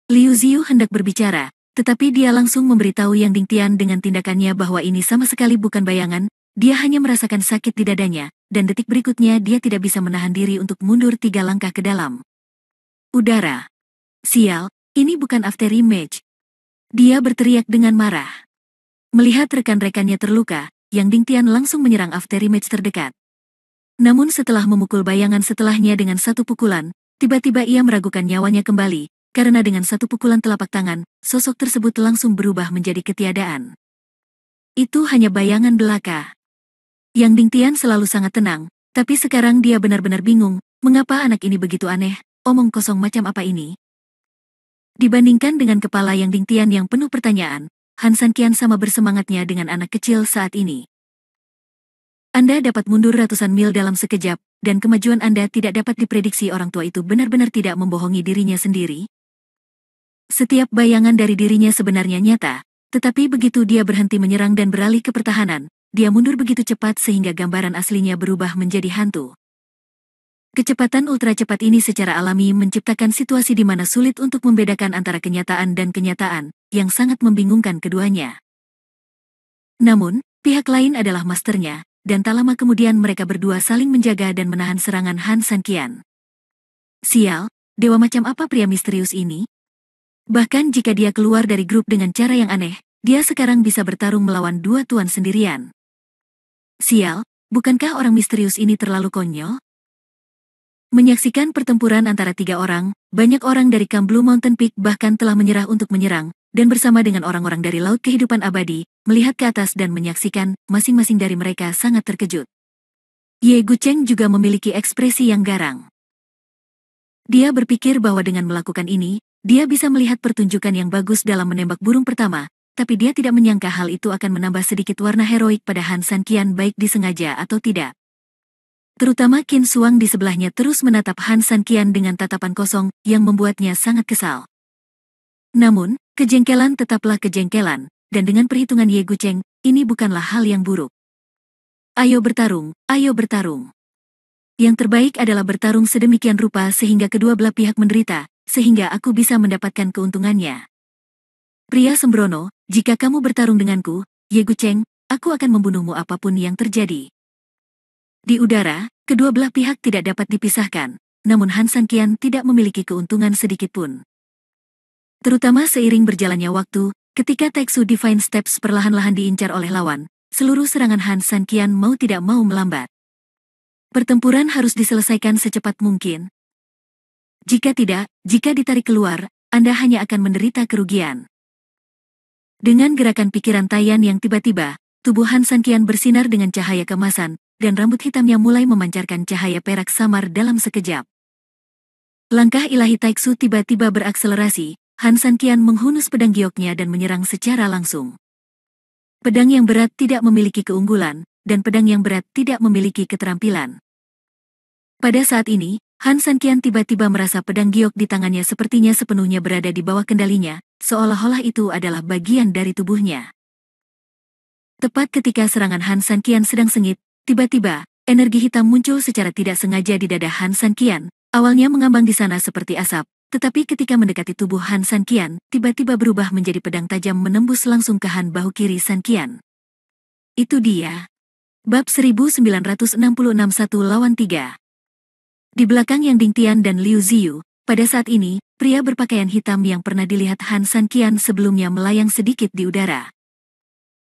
Liu Ziyu hendak berbicara, tetapi dia langsung memberitahu Yang Dingtian dengan tindakannya bahwa ini sama sekali bukan bayangan, dia hanya merasakan sakit di dadanya, dan detik berikutnya dia tidak bisa menahan diri untuk mundur 3 langkah ke dalam udara. Sial, ini bukan after image. Dia berteriak dengan marah. Melihat rekan-rekannya terluka, Yang Dingtian langsung menyerang after image terdekat. Namun setelah memukul bayangan setelahnya dengan satu pukulan, tiba-tiba ia meragukan nyawanya kembali, karena dengan satu pukulan telapak tangan, sosok tersebut langsung berubah menjadi ketiadaan. Itu hanya bayangan belaka. Yang Dingtian selalu sangat tenang, tapi sekarang dia benar-benar bingung, mengapa anak ini begitu aneh, omong kosong macam apa ini? Dibandingkan dengan kepala Yang Dingtian yang penuh pertanyaan, Han Sanqian sama bersemangatnya dengan anak kecil saat ini. Anda dapat mundur ratusan mil dalam sekejap, dan kemajuan Anda tidak dapat diprediksi. Orang tua itu benar-benar tidak membohongi dirinya sendiri. Setiap bayangan dari dirinya sebenarnya nyata, tetapi begitu dia berhenti menyerang dan beralih ke pertahanan, dia mundur begitu cepat sehingga gambaran aslinya berubah menjadi hantu. Kecepatan ultra cepat ini secara alami menciptakan situasi di mana sulit untuk membedakan antara kenyataan dan kenyataan, yang sangat membingungkan keduanya. Namun, pihak lain adalah masternya, dan tak lama kemudian mereka berdua saling menjaga dan menahan serangan Han Sanqian. Sial, dewa macam apa pria misterius ini? Bahkan jika dia keluar dari grup dengan cara yang aneh, dia sekarang bisa bertarung melawan 2 tuan sendirian. Sial, bukankah orang misterius ini terlalu konyol? Menyaksikan pertempuran antara 3 orang, banyak orang dari Camp Blue Mountain Peak bahkan telah menyerah untuk menyerang, dan bersama dengan orang-orang dari Laut Kehidupan Abadi, melihat ke atas dan menyaksikan, masing-masing dari mereka sangat terkejut. Ye Gucheng juga memiliki ekspresi yang garang. Dia berpikir bahwa dengan melakukan ini, dia bisa melihat pertunjukan yang bagus dalam menembak burung pertama, tapi dia tidak menyangka hal itu akan menambah sedikit warna heroik pada Han Sanqian baik disengaja atau tidak. Terutama Qin Suang di sebelahnya terus menatap Han Sanqian dengan tatapan kosong yang membuatnya sangat kesal. Namun, kejengkelan tetaplah kejengkelan, dan dengan perhitungan Ye Gucheng, ini bukanlah hal yang buruk. Ayo bertarung, ayo bertarung. Yang terbaik adalah bertarung sedemikian rupa sehingga kedua belah pihak menderita, sehingga aku bisa mendapatkan keuntungannya. Pria sembrono, jika kamu bertarung denganku, Ye Gucheng, aku akan membunuhmu apapun yang terjadi. Di udara, kedua belah pihak tidak dapat dipisahkan, namun Han Sanqian tidak memiliki keuntungan sedikitpun. Terutama seiring berjalannya waktu, ketika Taiksu Divine Steps perlahan-lahan diincar oleh lawan, seluruh serangan Han Sanqian mau tidak mau melambat. Pertempuran harus diselesaikan secepat mungkin. Jika tidak, jika ditarik keluar, Anda hanya akan menderita kerugian. Dengan gerakan pikiran Tayan yang tiba-tiba, tubuh Han Sanqian bersinar dengan cahaya keemasan, dan rambut hitamnya mulai memancarkan cahaya perak samar dalam sekejap. Langkah ilahi Taiksu tiba-tiba berakselerasi, Han Sanqian menghunus pedang gioknya dan menyerang secara langsung. Pedang yang berat tidak memiliki keunggulan, dan pedang yang berat tidak memiliki keterampilan. Pada saat ini, Han Sanqian tiba-tiba merasa pedang giok di tangannya sepertinya sepenuhnya berada di bawah kendalinya, seolah-olah itu adalah bagian dari tubuhnya. Tepat ketika serangan Han Sanqian sedang sengit, tiba-tiba, energi hitam muncul secara tidak sengaja di dada Han Sanqian, awalnya mengambang di sana seperti asap, tetapi ketika mendekati tubuh Han Sanqian, tiba-tiba berubah menjadi pedang tajam menembus langsung ke Han bahu kiri Sanqian. Itu dia. Bab 1966 1 lawan 3. Di belakang Yang Dingtian dan Liu Ziyu, pada saat ini, pria berpakaian hitam yang pernah dilihat Han Sanqian sebelumnya melayang sedikit di udara.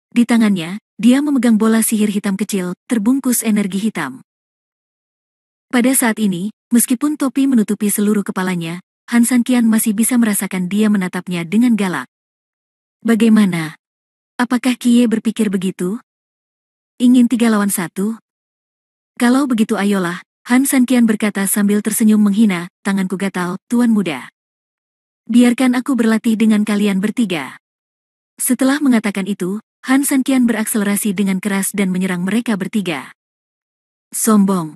Di tangannya, dia memegang bola sihir hitam kecil, terbungkus energi hitam. Pada saat ini, meskipun topi menutupi seluruh kepalanya, Han Sanqian masih bisa merasakan dia menatapnya dengan galak. Bagaimana? Apakah Kie berpikir begitu? Ingin 3 lawan 1? Kalau begitu ayolah, Han Sanqian berkata sambil tersenyum menghina, tanganku gatal, tuan muda. Biarkan aku berlatih dengan kalian bertiga. Setelah mengatakan itu, Han Sanqian berakselerasi dengan keras dan menyerang mereka bertiga. Sombong.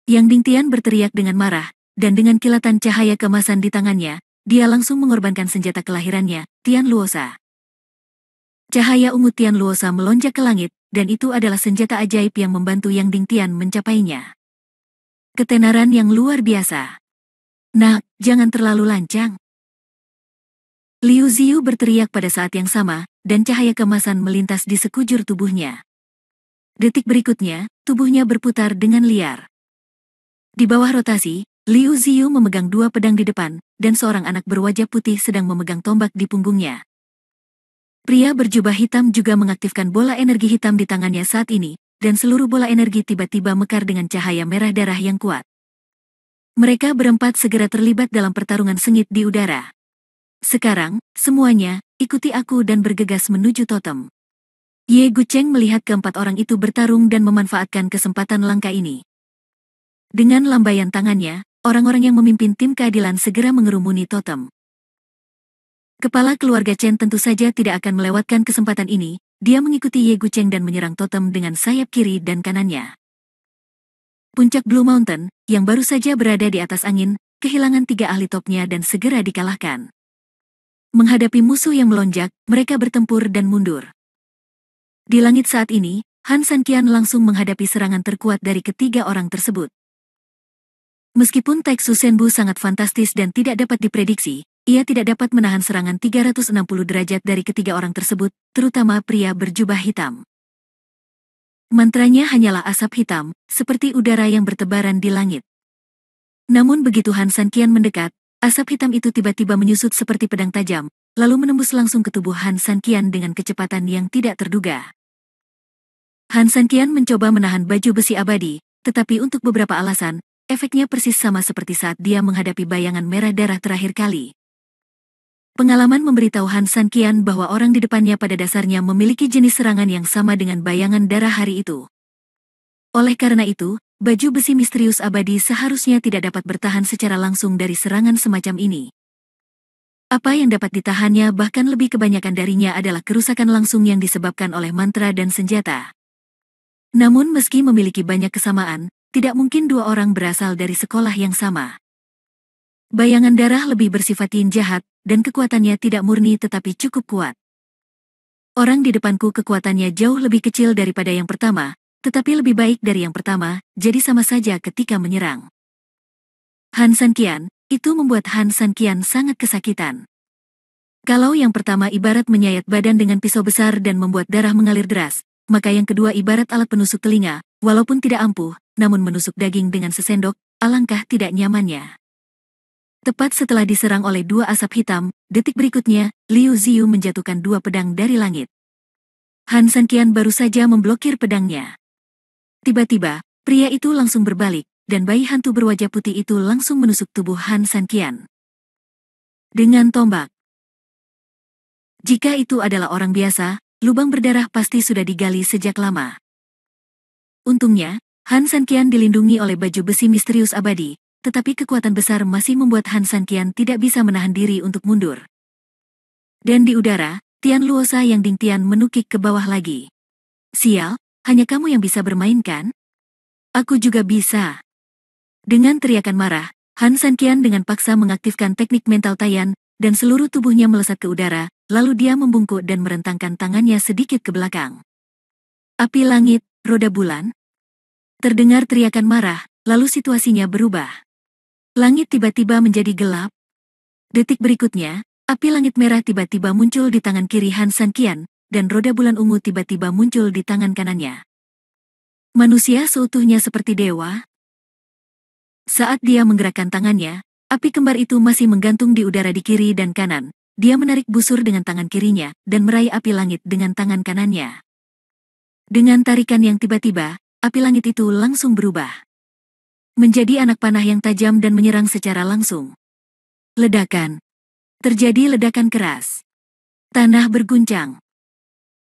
Yang Ding Tian berteriak dengan marah, dan dengan kilatan cahaya keemasan di tangannya, dia langsung mengorbankan senjata kelahirannya, Tian Luosa. Cahaya ungu Tian Luosa melonjak ke langit, dan itu adalah senjata ajaib yang membantu Yang Ding Tian mencapainya. Ketenaran yang luar biasa. Nah, jangan terlalu lancang. Liu Ziyu berteriak pada saat yang sama, dan cahaya keemasan melintas di sekujur tubuhnya. Detik berikutnya, tubuhnya berputar dengan liar. Di bawah rotasi, Liu Ziyu memegang 2 pedang di depan, dan seorang anak berwajah putih sedang memegang tombak di punggungnya. Pria berjubah hitam juga mengaktifkan bola energi hitam di tangannya saat ini, dan seluruh bola energi tiba-tiba mekar dengan cahaya merah darah yang kuat. Mereka berempat segera terlibat dalam pertarungan sengit di udara. Sekarang, semuanya, ikuti aku dan bergegas menuju totem. Ye Gucheng melihat keempat orang itu bertarung dan memanfaatkan kesempatan langka ini. Dengan lambaian tangannya, orang-orang yang memimpin tim keadilan segera mengerumuni totem. Kepala keluarga Chen tentu saja tidak akan melewatkan kesempatan ini, dia mengikuti Ye Gucheng dan menyerang totem dengan sayap kiri dan kanannya. Puncak Blue Mountain, yang baru saja berada di atas angin, kehilangan 3 ahli topnya dan segera dikalahkan. Menghadapi musuh yang melonjak, mereka bertempur dan mundur. Di langit saat ini, Han Sanqian langsung menghadapi serangan terkuat dari ketiga orang tersebut. Meskipun Taeksu Senbu sangat fantastis dan tidak dapat diprediksi, ia tidak dapat menahan serangan 360 derajat dari ketiga orang tersebut, terutama pria berjubah hitam. Mantranya hanyalah asap hitam, seperti udara yang bertebaran di langit. Namun begitu Han Sanqian mendekat, asap hitam itu tiba-tiba menyusut seperti pedang tajam, lalu menembus langsung ke tubuh Han Sanqian dengan kecepatan yang tidak terduga. Han Sanqian mencoba menahan baju besi abadi, tetapi untuk beberapa alasan, efeknya persis sama seperti saat dia menghadapi bayangan merah darah terakhir kali. Pengalaman memberitahu Han Sanqian bahwa orang di depannya pada dasarnya memiliki jenis serangan yang sama dengan bayangan darah hari itu. Oleh karena itu, baju besi misterius abadi seharusnya tidak dapat bertahan secara langsung dari serangan semacam ini. Apa yang dapat ditahannya bahkan lebih kebanyakan darinya adalah kerusakan langsung yang disebabkan oleh mantra dan senjata. Namun meski memiliki banyak kesamaan, tidak mungkin 2 orang berasal dari sekolah yang sama. Bayangan darah lebih bersifat yin jahat, dan kekuatannya tidak murni tetapi cukup kuat. Orang di depanku kekuatannya jauh lebih kecil daripada yang pertama, tetapi lebih baik dari yang pertama, jadi sama saja ketika menyerang. Han Sanqian, itu membuat Han Sanqian sangat kesakitan. Kalau yang pertama ibarat menyayat badan dengan pisau besar dan membuat darah mengalir deras, maka yang kedua ibarat alat penusuk telinga, walaupun tidak ampuh, namun menusuk daging dengan sesendok, alangkah tidak nyamannya. Tepat setelah diserang oleh 2 asap hitam, detik berikutnya, Liu Ziyu menjatuhkan 2 pedang dari langit. Han Sanqian baru saja memblokir pedangnya. Tiba-tiba, pria itu langsung berbalik, dan bayi hantu berwajah putih itu langsung menusuk tubuh Han Sanqian. Dengan tombak. Jika itu adalah orang biasa, lubang berdarah pasti sudah digali sejak lama. Untungnya, Han Sanqian dilindungi oleh baju besi misterius abadi, tetapi kekuatan besar masih membuat Han Sanqian tidak bisa menahan diri untuk mundur. Dan di udara, Tian Luosa yang Ding Tian menukik ke bawah lagi. Sial, hanya kamu yang bisa bermain kan? Aku juga bisa. Dengan teriakan marah, Han Sanqian dengan paksa mengaktifkan teknik mental Tayan, dan seluruh tubuhnya melesat ke udara, lalu dia membungkuk dan merentangkan tangannya sedikit ke belakang. Api langit, roda bulan. Terdengar teriakan marah, lalu situasinya berubah. Langit tiba-tiba menjadi gelap. Detik berikutnya, api langit merah tiba-tiba muncul di tangan kiri Han Sanqian, dan roda bulan ungu tiba-tiba muncul di tangan kanannya. Manusia seutuhnya seperti dewa. Saat dia menggerakkan tangannya, api kembar itu masih menggantung di udara di kiri dan kanan. Dia menarik busur dengan tangan kirinya, dan meraih api langit dengan tangan kanannya. Dengan tarikan yang tiba-tiba, api langit itu langsung berubah menjadi anak panah yang tajam dan menyerang secara langsung. Ledakan. Terjadi ledakan keras. Tanah berguncang.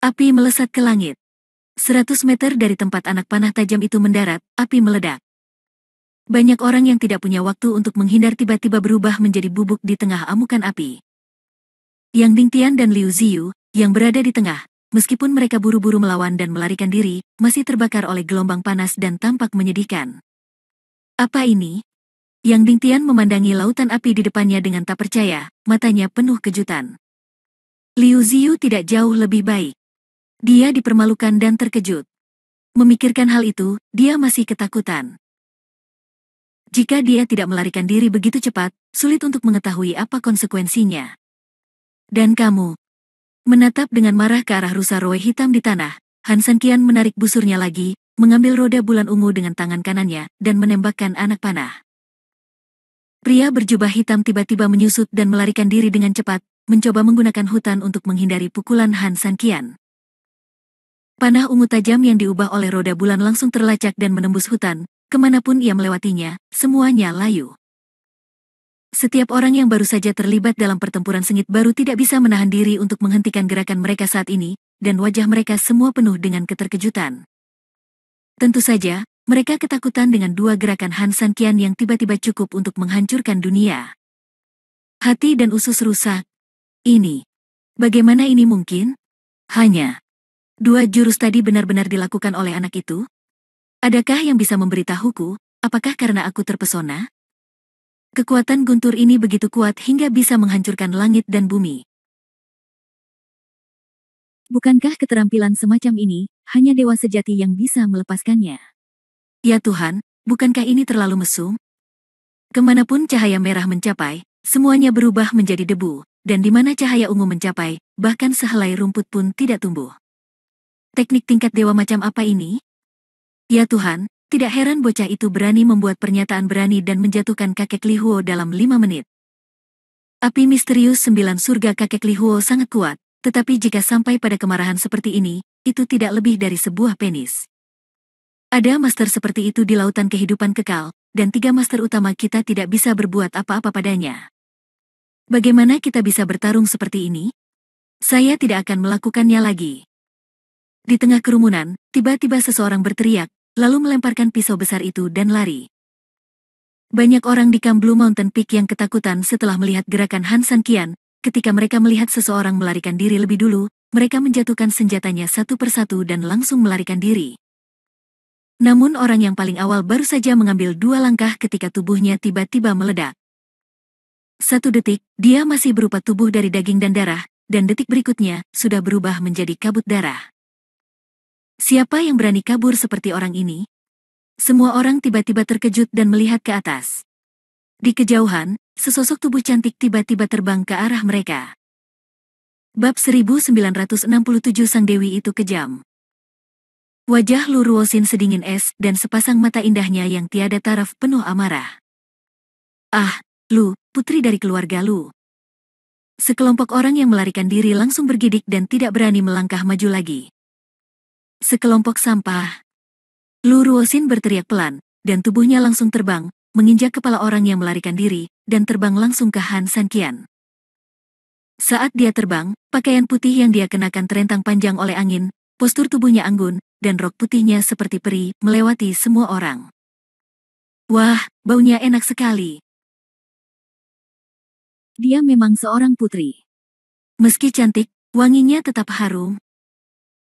Api melesat ke langit. 100 meter dari tempat anak panah tajam itu mendarat, api meledak. Banyak orang yang tidak punya waktu untuk menghindar tiba-tiba berubah menjadi bubuk di tengah amukan api. Yang Dingtian dan Liu Ziyu, yang berada di tengah, meskipun mereka buru-buru melawan dan melarikan diri, masih terbakar oleh gelombang panas dan tampak menyedihkan. Apa ini? Yang Dingtian memandangi lautan api di depannya dengan tak percaya, matanya penuh kejutan. Liu Ziyu tidak jauh lebih baik. Dia dipermalukan dan terkejut. Memikirkan hal itu, dia masih ketakutan. Jika dia tidak melarikan diri begitu cepat, sulit untuk mengetahui apa konsekuensinya. Dan kamu? Menatap dengan marah ke arah rusa roe hitam di tanah, Han Sanqian menarik busurnya lagi, mengambil roda bulan ungu dengan tangan kanannya, dan menembakkan anak panah. Pria berjubah hitam tiba-tiba menyusut dan melarikan diri dengan cepat, mencoba menggunakan hutan untuk menghindari pukulan Han Sanqian. Panah ungu tajam yang diubah oleh roda bulan langsung terlacak dan menembus hutan, kemanapun ia melewatinya, semuanya layu. Setiap orang yang baru saja terlibat dalam pertempuran sengit baru tidak bisa menahan diri untuk menghentikan gerakan mereka saat ini, dan wajah mereka semua penuh dengan keterkejutan. Tentu saja, mereka ketakutan dengan dua gerakan Han Sanqian yang tiba-tiba cukup untuk menghancurkan dunia. Hati dan usus rusak. Ini. Bagaimana ini mungkin? Hanya dua jurus tadi benar-benar dilakukan oleh anak itu? Adakah yang bisa memberitahuku, apakah karena aku terpesona? Kekuatan guntur ini begitu kuat hingga bisa menghancurkan langit dan bumi. Bukankah keterampilan semacam ini hanya dewa sejati yang bisa melepaskannya? Ya Tuhan, bukankah ini terlalu mesum? Kemanapun cahaya merah mencapai, semuanya berubah menjadi debu, dan di mana cahaya ungu mencapai, bahkan sehelai rumput pun tidak tumbuh. Teknik tingkat dewa macam apa ini? Ya Tuhan, tidak heran bocah itu berani membuat pernyataan berani dan menjatuhkan kakek Li Huo dalam 5 menit. Api misterius 9 surga kakek Li Huo sangat kuat, tetapi jika sampai pada kemarahan seperti ini, itu tidak lebih dari sebuah penis. Ada master seperti itu di lautan kehidupan kekal, dan 3 master utama kita tidak bisa berbuat apa-apa padanya. Bagaimana kita bisa bertarung seperti ini? Saya tidak akan melakukannya lagi. Di tengah kerumunan, tiba-tiba seseorang berteriak, lalu melemparkan pisau besar itu dan lari. Banyak orang di Camp Blue Mountain Peak yang ketakutan setelah melihat gerakan Han Sanqian. Ketika mereka melihat seseorang melarikan diri lebih dulu, mereka menjatuhkan senjatanya satu persatu dan langsung melarikan diri. Namun orang yang paling awal baru saja mengambil 2 langkah ketika tubuhnya tiba-tiba meledak. 1 detik, dia masih berupa tubuh dari daging dan darah, dan detik berikutnya, sudah berubah menjadi kabut darah. Siapa yang berani kabur seperti orang ini? Semua orang tiba-tiba terkejut dan melihat ke atas. Di kejauhan, sesosok tubuh cantik tiba-tiba terbang ke arah mereka. Bab 1967 Sang Dewi itu kejam. Wajah Lu Ruoxin sedingin es dan sepasang mata indahnya yang tiada taraf penuh amarah. Ah, Lu, putri dari keluarga Lu. Sekelompok orang yang melarikan diri langsung bergidik dan tidak berani melangkah maju lagi. Sekelompok sampah. Lu Ruoxin berteriak pelan, dan tubuhnya langsung terbang, menginjak kepala orang yang melarikan diri, dan terbang langsung ke Han Sanqian. Saat dia terbang, pakaian putih yang dia kenakan terentang panjang oleh angin, postur tubuhnya anggun, dan rok putihnya seperti peri, melewati semua orang. Wah, baunya enak sekali. Dia memang seorang putri. Meski cantik, wanginya tetap harum.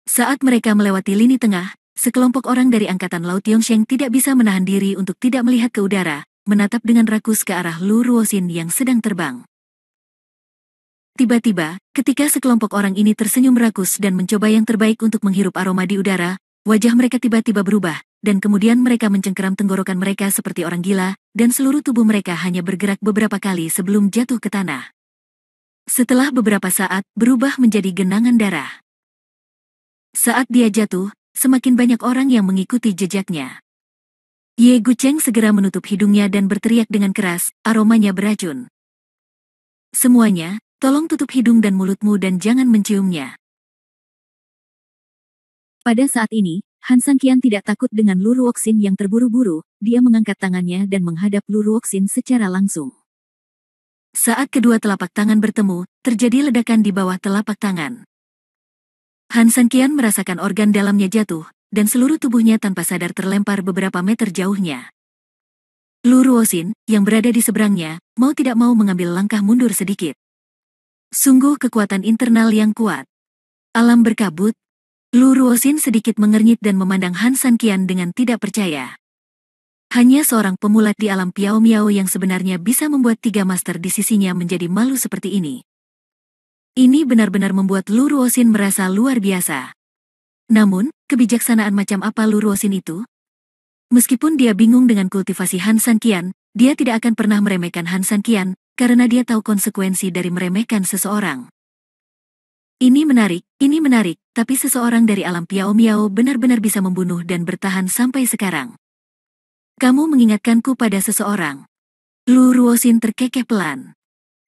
Saat mereka melewati lini tengah, sekelompok orang dari Angkatan Laut Yongsheng tidak bisa menahan diri untuk tidak melihat ke udara, menatap dengan rakus ke arah Lu Ruoxin yang sedang terbang. Tiba-tiba, ketika sekelompok orang ini tersenyum rakus dan mencoba yang terbaik untuk menghirup aroma di udara, wajah mereka tiba-tiba berubah, dan kemudian mereka mencengkeram tenggorokan mereka seperti orang gila, dan seluruh tubuh mereka hanya bergerak beberapa kali sebelum jatuh ke tanah. Setelah beberapa saat, berubah menjadi genangan darah. Saat dia jatuh, semakin banyak orang yang mengikuti jejaknya. Ye Gucheng segera menutup hidungnya dan berteriak dengan keras, aromanya beracun. Semuanya, tolong tutup hidung dan mulutmu dan jangan menciumnya. Pada saat ini, Han Sanqian tidak takut dengan Lu Ruoxin yang terburu-buru, dia mengangkat tangannya dan menghadap Lu Ruoxin secara langsung. Saat kedua telapak tangan bertemu, terjadi ledakan di bawah telapak tangan. Han Sanqian merasakan organ dalamnya jatuh, dan seluruh tubuhnya tanpa sadar terlempar beberapa meter jauhnya. Lu Ruoxin, yang berada di seberangnya, mau tidak mau mengambil langkah mundur sedikit. Sungguh kekuatan internal yang kuat. Alam berkabut. Lu Ruoxin sedikit mengernyit dan memandang Han Sanqian dengan tidak percaya. Hanya seorang pemulat di alam Piao Miao yang sebenarnya bisa membuat 3 master di sisinya menjadi malu seperti ini. Ini benar-benar membuat Lu Ruoxin merasa luar biasa. Namun, kebijaksanaan macam apa Lu Ruoxin itu? Meskipun dia bingung dengan kultivasi Han Sanqian, dia tidak akan pernah meremehkan Han Sanqian, karena dia tahu konsekuensi dari meremehkan seseorang. Ini menarik, tapi seseorang dari alam Piao Miao benar-benar bisa membunuh dan bertahan sampai sekarang. Kamu mengingatkanku pada seseorang. Lu Ruoxin terkekeh pelan.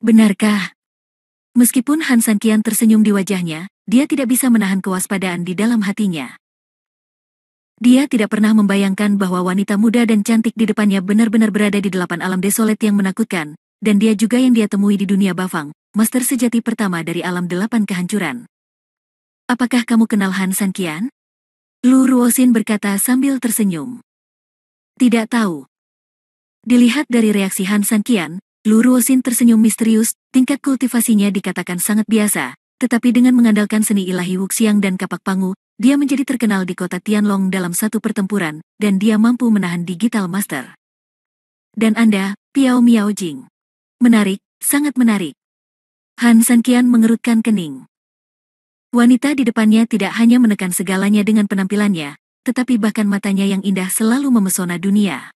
Benarkah? Meskipun Han Sanqian tersenyum di wajahnya, dia tidak bisa menahan kewaspadaan di dalam hatinya. Dia tidak pernah membayangkan bahwa wanita muda dan cantik di depannya benar-benar berada di 8 alam desolet yang menakutkan, dan dia juga yang dia temui di dunia Bafang, master sejati pertama dari alam 8 kehancuran. Apakah kamu kenal Han Sanqian? Lu Ruoxin berkata sambil tersenyum. Tidak tahu. Dilihat dari reaksi Han Sanqian, Lu Ruoxin tersenyum misterius, tingkat kultivasinya dikatakan sangat biasa, tetapi dengan mengandalkan seni ilahi Wuxiang dan kapak pangu, dia menjadi terkenal di kota Tianlong dalam satu pertempuran, dan dia mampu menahan Digital Master. Dan Anda, Piao Miao Jing. Menarik, sangat menarik. Han Sanqian mengerutkan kening. Wanita di depannya tidak hanya menekan segalanya dengan penampilannya, tetapi bahkan matanya yang indah selalu memesona dunia.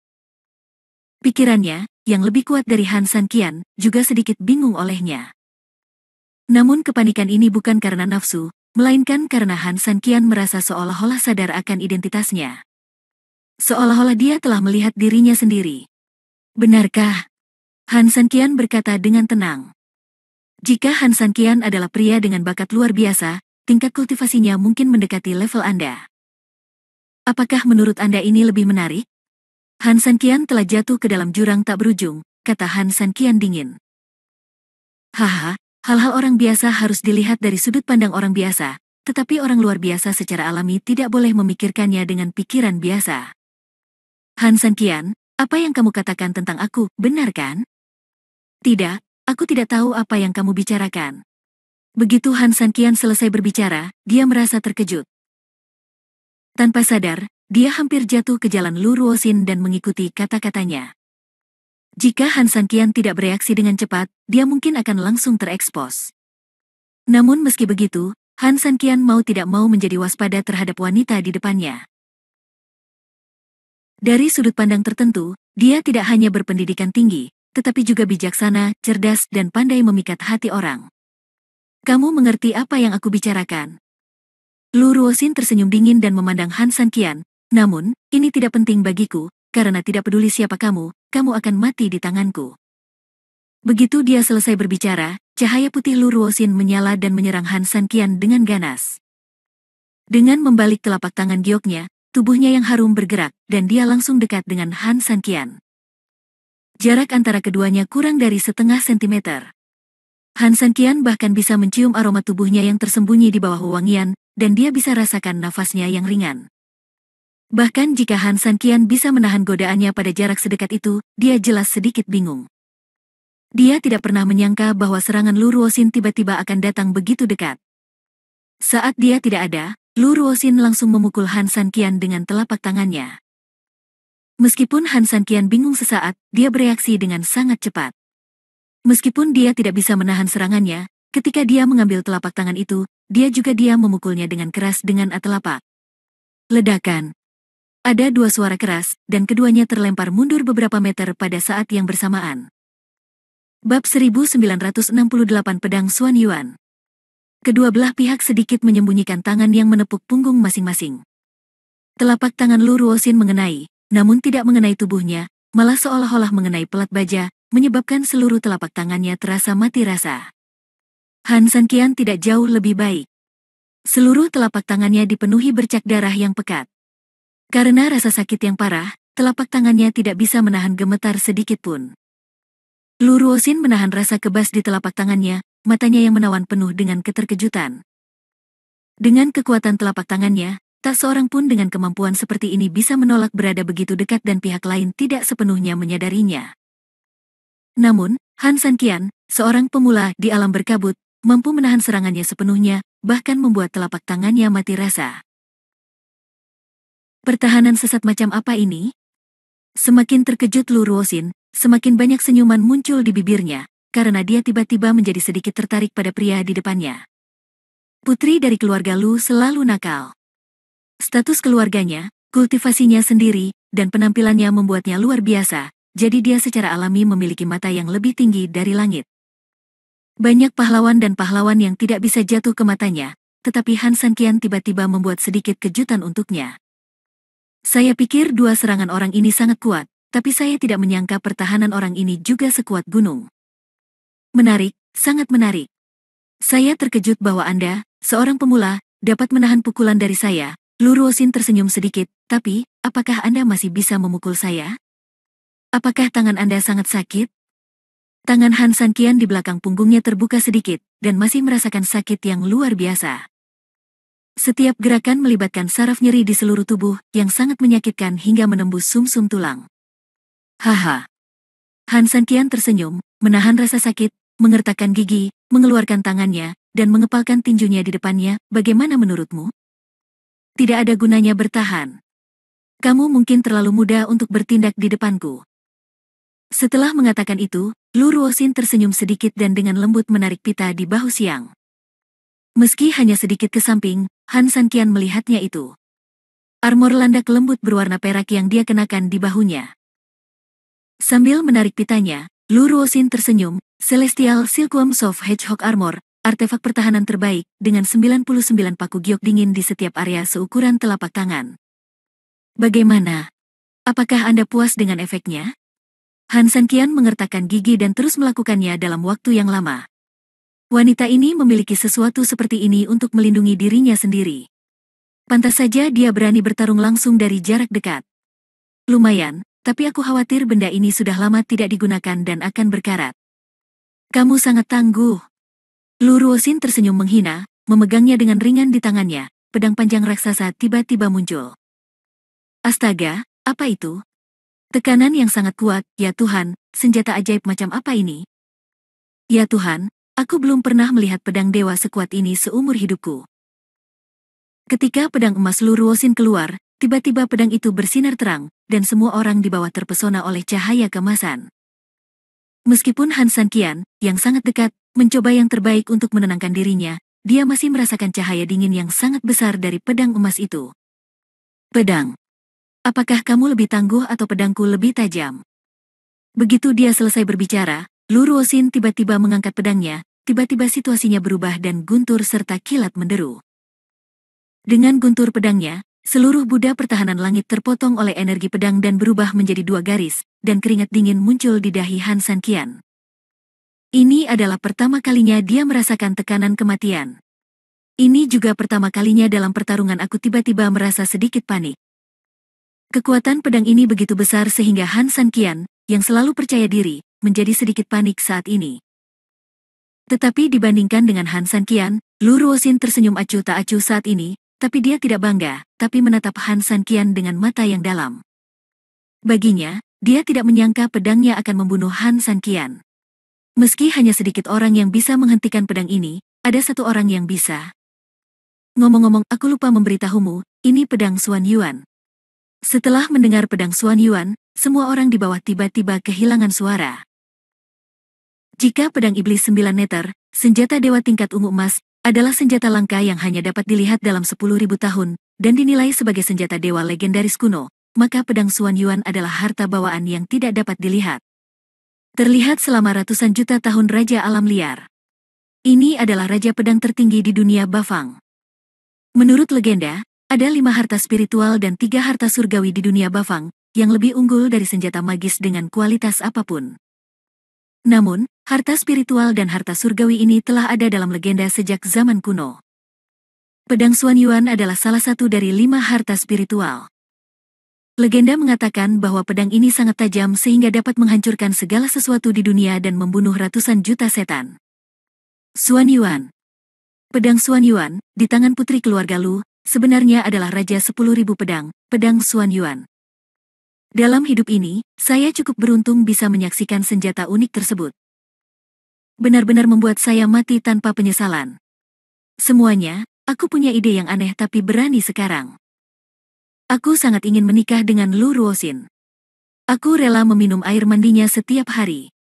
Pikirannya, yang lebih kuat dari Han Sanqian, juga sedikit bingung olehnya. Namun kepanikan ini bukan karena nafsu, melainkan karena Han Sanqian merasa seolah-olah sadar akan identitasnya. Seolah-olah dia telah melihat dirinya sendiri. Benarkah? Han Sanqian berkata dengan tenang. Jika Han Sanqian adalah pria dengan bakat luar biasa, tingkat kultivasinya mungkin mendekati level Anda. Apakah menurut Anda ini lebih menarik? Han Sanqian telah jatuh ke dalam jurang tak berujung, kata Han Sanqian dingin. Haha, hal-hal orang biasa harus dilihat dari sudut pandang orang biasa, tetapi orang luar biasa secara alami tidak boleh memikirkannya dengan pikiran biasa. Han Sanqian, apa yang kamu katakan tentang aku, benar kan? Tidak, aku tidak tahu apa yang kamu bicarakan. Begitu Han Sanqian selesai berbicara, dia merasa terkejut. Tanpa sadar, dia hampir jatuh ke jalan Lu Ruoxin dan mengikuti kata-katanya. Jika Han Sanqian tidak bereaksi dengan cepat, dia mungkin akan langsung terekspos. Namun meski begitu, Han Sanqian mau tidak mau menjadi waspada terhadap wanita di depannya. Dari sudut pandang tertentu, dia tidak hanya berpendidikan tinggi, tetapi juga bijaksana, cerdas dan pandai memikat hati orang. Kamu mengerti apa yang aku bicarakan? Lu Ruoxin tersenyum dingin dan memandang Han Sanqian, namun, ini tidak penting bagiku, karena tidak peduli siapa kamu akan mati di tanganku. Begitu dia selesai berbicara, cahaya putih Lu Ruoxin menyala dan menyerang Han Sanqian dengan ganas. Dengan membalik telapak tangan gioknya, tubuhnya yang harum bergerak, dan dia langsung dekat dengan Han Sanqian. Jarak antara keduanya kurang dari setengah sentimeter. Han Sanqian bahkan bisa mencium aroma tubuhnya yang tersembunyi di bawah wewangian, dan dia bisa rasakan nafasnya yang ringan. Bahkan jika Han Sanqian bisa menahan godaannya pada jarak sedekat itu, dia jelas sedikit bingung. Dia tidak pernah menyangka bahwa serangan Lu Ruoxin tiba-tiba akan datang begitu dekat. Saat dia tidak ada, Lu Ruoxin langsung memukul Han Sanqian dengan telapak tangannya. Meskipun Han Sanqian bingung sesaat, dia bereaksi dengan sangat cepat. Meskipun dia tidak bisa menahan serangannya, ketika dia mengambil telapak tangan itu, dia juga memukulnya dengan keras dengan telapak. Ledakan. Ada 2 suara keras, dan keduanya terlempar mundur beberapa meter pada saat yang bersamaan. Bab 1968 Pedang Xuan Yuan. Kedua belah pihak sedikit menyembunyikan tangan yang menepuk punggung masing-masing. Telapak tangan Lu Ruoxin mengenai, namun tidak mengenai tubuhnya, malah seolah-olah mengenai pelat baja, menyebabkan seluruh telapak tangannya terasa mati rasa. Han Sanqian tidak jauh lebih baik. Seluruh telapak tangannya dipenuhi bercak darah yang pekat. Karena rasa sakit yang parah, telapak tangannya tidak bisa menahan gemetar sedikit pun. Lu Ruoxin menahan rasa kebas di telapak tangannya, matanya yang menawan penuh dengan keterkejutan. Dengan kekuatan telapak tangannya, tak seorang pun dengan kemampuan seperti ini bisa menolak berada begitu dekat dan pihak lain tidak sepenuhnya menyadarinya. Namun, Han Sanqian, seorang pemula di alam berkabut, mampu menahan serangannya sepenuhnya, bahkan membuat telapak tangannya mati rasa. Pertahanan sesat macam apa ini? Semakin terkejut Lu Ruoxin, semakin banyak senyuman muncul di bibirnya, karena dia tiba-tiba menjadi sedikit tertarik pada pria di depannya. Putri dari keluarga Lu selalu nakal. Status keluarganya, kultivasinya sendiri, dan penampilannya membuatnya luar biasa, jadi dia secara alami memiliki mata yang lebih tinggi dari langit. Banyak pahlawan dan pahlawan yang tidak bisa jatuh ke matanya, tetapi Han Sanqian tiba-tiba membuat sedikit kejutan untuknya. Saya pikir dua serangan orang ini sangat kuat, tapi saya tidak menyangka pertahanan orang ini juga sekuat gunung. Menarik, sangat menarik. Saya terkejut bahwa Anda, seorang pemula, dapat menahan pukulan dari saya. Lu Ruoxin tersenyum sedikit, tapi, apakah Anda masih bisa memukul saya? Apakah tangan Anda sangat sakit? Tangan Han Sanqian di belakang punggungnya terbuka sedikit, dan masih merasakan sakit yang luar biasa. Setiap gerakan melibatkan saraf nyeri di seluruh tubuh, yang sangat menyakitkan hingga menembus sumsum tulang. Haha. Han Sanqian tersenyum, menahan rasa sakit, mengertakkan gigi, mengeluarkan tangannya, dan mengepalkan tinjunya di depannya. Bagaimana menurutmu? Tidak ada gunanya bertahan. Kamu mungkin terlalu muda untuk bertindak di depanku. Setelah mengatakan itu, Lu Ruoxin tersenyum sedikit dan dengan lembut menarik pita di bahu Siang. Meski hanya sedikit ke samping, Han Sanqian melihatnya itu. Armor landak lembut berwarna perak yang dia kenakan di bahunya. Sambil menarik pitanya, Lu Ruoxin tersenyum. Celestial Silkworm Soft Hedgehog Armor, artefak pertahanan terbaik, dengan 99 paku giok dingin di setiap area seukuran telapak tangan. Bagaimana? Apakah Anda puas dengan efeknya? Han Sanqian mengertakkan gigi dan terus melakukannya dalam waktu yang lama. Wanita ini memiliki sesuatu seperti ini untuk melindungi dirinya sendiri. Pantas saja dia berani bertarung langsung dari jarak dekat. Lumayan, tapi aku khawatir benda ini sudah lama tidak digunakan dan akan berkarat. Kamu sangat tangguh. Lu Ruoxin tersenyum menghina, memegangnya dengan ringan di tangannya. Pedang panjang raksasa tiba-tiba muncul. Astaga, apa itu? Tekanan yang sangat kuat, ya Tuhan, senjata ajaib macam apa ini? Ya Tuhan, aku belum pernah melihat pedang dewa sekuat ini seumur hidupku. Ketika pedang emas Lu Ruoxin keluar, tiba-tiba pedang itu bersinar terang, dan semua orang di bawah terpesona oleh cahaya keemasan. Meskipun Han Sanqian, yang sangat dekat, mencoba yang terbaik untuk menenangkan dirinya, dia masih merasakan cahaya dingin yang sangat besar dari pedang emas itu. Pedang. Apakah kamu lebih tangguh atau pedangku lebih tajam? Begitu dia selesai berbicara, Lu Ruoxin tiba-tiba mengangkat pedangnya, tiba-tiba situasinya berubah dan guntur serta kilat menderu. Dengan guntur pedangnya, seluruh Buddha pertahanan langit terpotong oleh energi pedang dan berubah menjadi dua garis, dan keringat dingin muncul di dahi Han Sanqian. Ini adalah pertama kalinya dia merasakan tekanan kematian. Ini juga pertama kalinya dalam pertarungan aku tiba-tiba merasa sedikit panik. Kekuatan pedang ini begitu besar sehingga Han Sanqian, yang selalu percaya diri, menjadi sedikit panik saat ini. Tetapi dibandingkan dengan Han Sanqian, Lu Ruoxin tersenyum acuh tak acuh saat ini, tapi dia tidak bangga, tapi menatap Han Sanqian dengan mata yang dalam. Baginya, dia tidak menyangka pedangnya akan membunuh Han Sanqian. Meski hanya sedikit orang yang bisa menghentikan pedang ini, ada satu orang yang bisa. Ngomong-ngomong, aku lupa memberitahumu, ini pedang Xuan Yuan. Setelah mendengar pedang Xuan Yuan, semua orang di bawah tiba-tiba kehilangan suara. Jika pedang iblis 9 meter, senjata dewa tingkat ungu emas, adalah senjata langka yang hanya dapat dilihat dalam 10.000 tahun, dan dinilai sebagai senjata dewa legendaris kuno, maka pedang Xuan Yuan adalah harta bawaan yang tidak dapat dilihat. Terlihat selama ratusan juta tahun Raja Alam Liar. Ini adalah raja pedang tertinggi di dunia Bafang. Menurut legenda, ada 5 harta spiritual dan 3 harta surgawi di dunia Bafang, yang lebih unggul dari senjata magis dengan kualitas apapun. Namun, harta spiritual dan harta surgawi ini telah ada dalam legenda sejak zaman kuno. Pedang Xuanyuan adalah salah satu dari 5 harta spiritual. Legenda mengatakan bahwa pedang ini sangat tajam sehingga dapat menghancurkan segala sesuatu di dunia dan membunuh ratusan juta setan. Xuanyuan. Pedang Xuanyuan, di tangan putri keluarga Lu, sebenarnya adalah Raja 10.000 pedang, pedang Xuanyuan. Dalam hidup ini, saya cukup beruntung bisa menyaksikan senjata unik tersebut. Benar-benar membuat saya mati tanpa penyesalan. Semuanya, aku punya ide yang aneh tapi berani sekarang. Aku sangat ingin menikah dengan Lu Ruoxin. Aku rela meminum air mandinya setiap hari.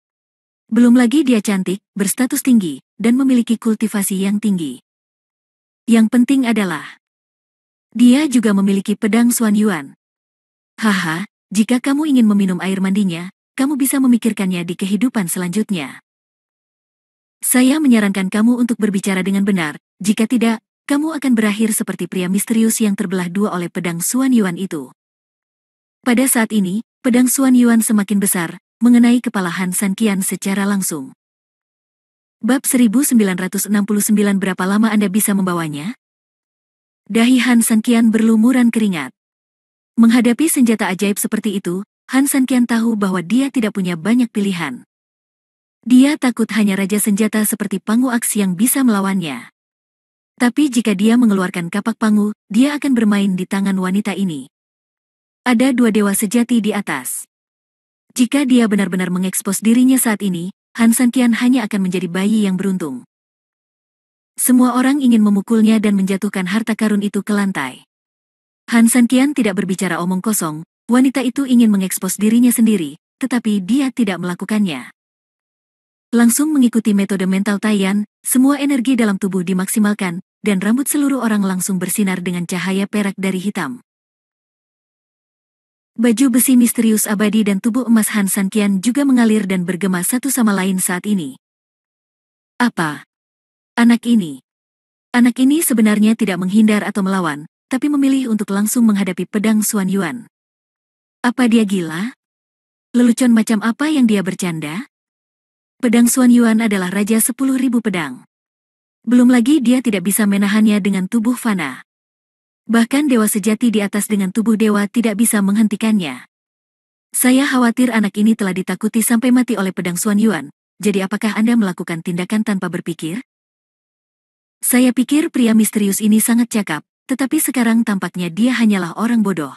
Belum lagi dia cantik, berstatus tinggi, dan memiliki kultivasi yang tinggi. Yang penting adalah, dia juga memiliki pedang Xuanyuan. Haha, jika kamu ingin meminum air mandinya, kamu bisa memikirkannya di kehidupan selanjutnya. Saya menyarankan kamu untuk berbicara dengan benar, jika tidak, kamu akan berakhir seperti pria misterius yang terbelah dua oleh pedang Xuanyuan itu. Pada saat ini, pedang Xuanyuan semakin besar, mengenai kepala Han Sanqian secara langsung. Bab 1969. Berapa lama Anda bisa membawanya? Dahi Han Sanqian berlumuran keringat. Menghadapi senjata ajaib seperti itu, Han Sanqian tahu bahwa dia tidak punya banyak pilihan. Dia takut hanya raja senjata seperti Pangu Aks yang bisa melawannya. Tapi jika dia mengeluarkan kapak Pangu, dia akan bermain di tangan wanita ini. Ada dua dewa sejati di atas. Jika dia benar-benar mengekspos dirinya saat ini, Han Sanqian hanya akan menjadi bayi yang beruntung. Semua orang ingin memukulnya dan menjatuhkan harta karun itu ke lantai. Han Sanqian tidak berbicara omong kosong, wanita itu ingin mengekspos dirinya sendiri, tetapi dia tidak melakukannya. Langsung mengikuti metode mental Taiyan, semua energi dalam tubuh dimaksimalkan, dan rambut seluruh orang langsung bersinar dengan cahaya perak dari hitam. Baju besi misterius abadi dan tubuh emas Han Sanqian juga mengalir dan bergema satu sama lain saat ini. Apa? Anak ini sebenarnya tidak menghindar atau melawan, tapi memilih untuk langsung menghadapi pedang Xuanyuan. Apa dia gila? Lelucon macam apa yang dia bercanda? Pedang Xuanyuan adalah Raja 10.000 pedang. Belum lagi dia tidak bisa menahannya dengan tubuh fana. Bahkan dewa sejati di atas dengan tubuh dewa tidak bisa menghentikannya. Saya khawatir anak ini telah ditakuti sampai mati oleh pedang Xuanyuan, jadi apakah Anda melakukan tindakan tanpa berpikir? Saya pikir pria misterius ini sangat cakap, tetapi sekarang tampaknya dia hanyalah orang bodoh.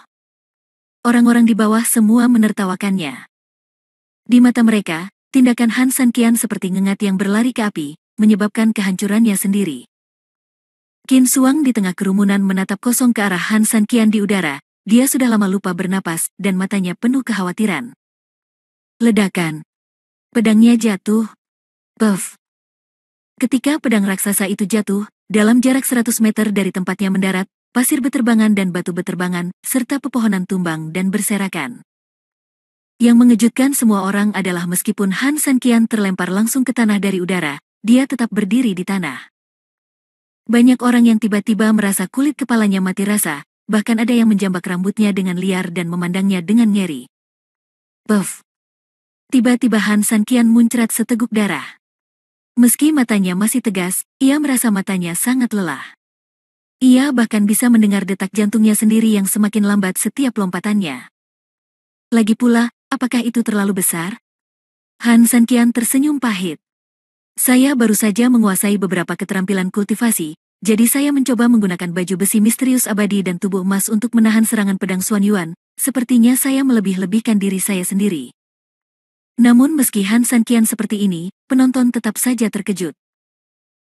Orang-orang di bawah semua menertawakannya. Di mata mereka, tindakan Han Sanqian seperti ngengat yang berlari ke api, menyebabkan kehancurannya sendiri. Qin Suang di tengah kerumunan menatap kosong ke arah Han Sanqian di udara, dia sudah lama lupa bernapas dan matanya penuh kekhawatiran. Ledakan. Pedangnya jatuh. Puff. Ketika pedang raksasa itu jatuh, dalam jarak 100 meter dari tempatnya mendarat, pasir beterbangan dan batu beterbangan, serta pepohonan tumbang dan berserakan. Yang mengejutkan semua orang adalah meskipun Han Sanqian terlempar langsung ke tanah dari udara, dia tetap berdiri di tanah. Banyak orang yang tiba-tiba merasa kulit kepalanya mati rasa, bahkan ada yang menjambak rambutnya dengan liar dan memandangnya dengan ngeri. Puff. Tiba-tiba Han Sanqian muncrat seteguk darah. Meski matanya masih tegas, ia merasa matanya sangat lelah. Ia bahkan bisa mendengar detak jantungnya sendiri yang semakin lambat setiap lompatannya. Lagi pula, apakah itu terlalu besar? Han Sanqian tersenyum pahit. Saya baru saja menguasai beberapa keterampilan kultivasi, jadi saya mencoba menggunakan baju besi misterius abadi dan tubuh emas untuk menahan serangan pedang Xuanyuan. Sepertinya saya melebih-lebihkan diri saya sendiri. Namun meski Han Sanqian seperti ini, penonton tetap saja terkejut.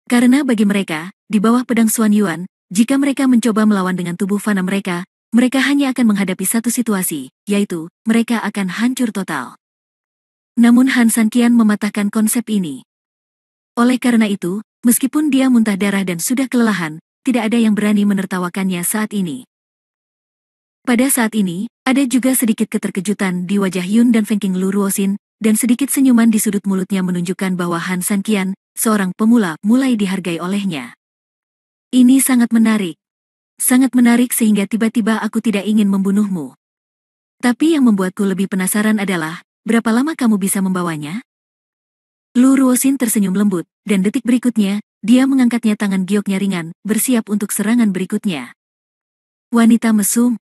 Karena bagi mereka, di bawah pedang Xuanyuan, jika mereka mencoba melawan dengan tubuh fana mereka hanya akan menghadapi satu situasi, yaitu, mereka akan hancur total. Namun Han Sanqian mematahkan konsep ini. Oleh karena itu, meskipun dia muntah darah dan sudah kelelahan, tidak ada yang berani menertawakannya saat ini. Pada saat ini, ada juga sedikit keterkejutan di wajah Yun dan Fengking Lu Ruoxin, dan sedikit senyuman di sudut mulutnya menunjukkan bahwa Han Sanqian, seorang pemula, mulai dihargai olehnya. Ini sangat menarik. Sangat menarik sehingga tiba-tiba aku tidak ingin membunuhmu. Tapi yang membuatku lebih penasaran adalah, berapa lama kamu bisa membawanya? Lu Ruoxin tersenyum lembut, dan detik berikutnya, dia mengangkatnya, tangan gioknya ringan, bersiap untuk serangan berikutnya. Wanita mesum.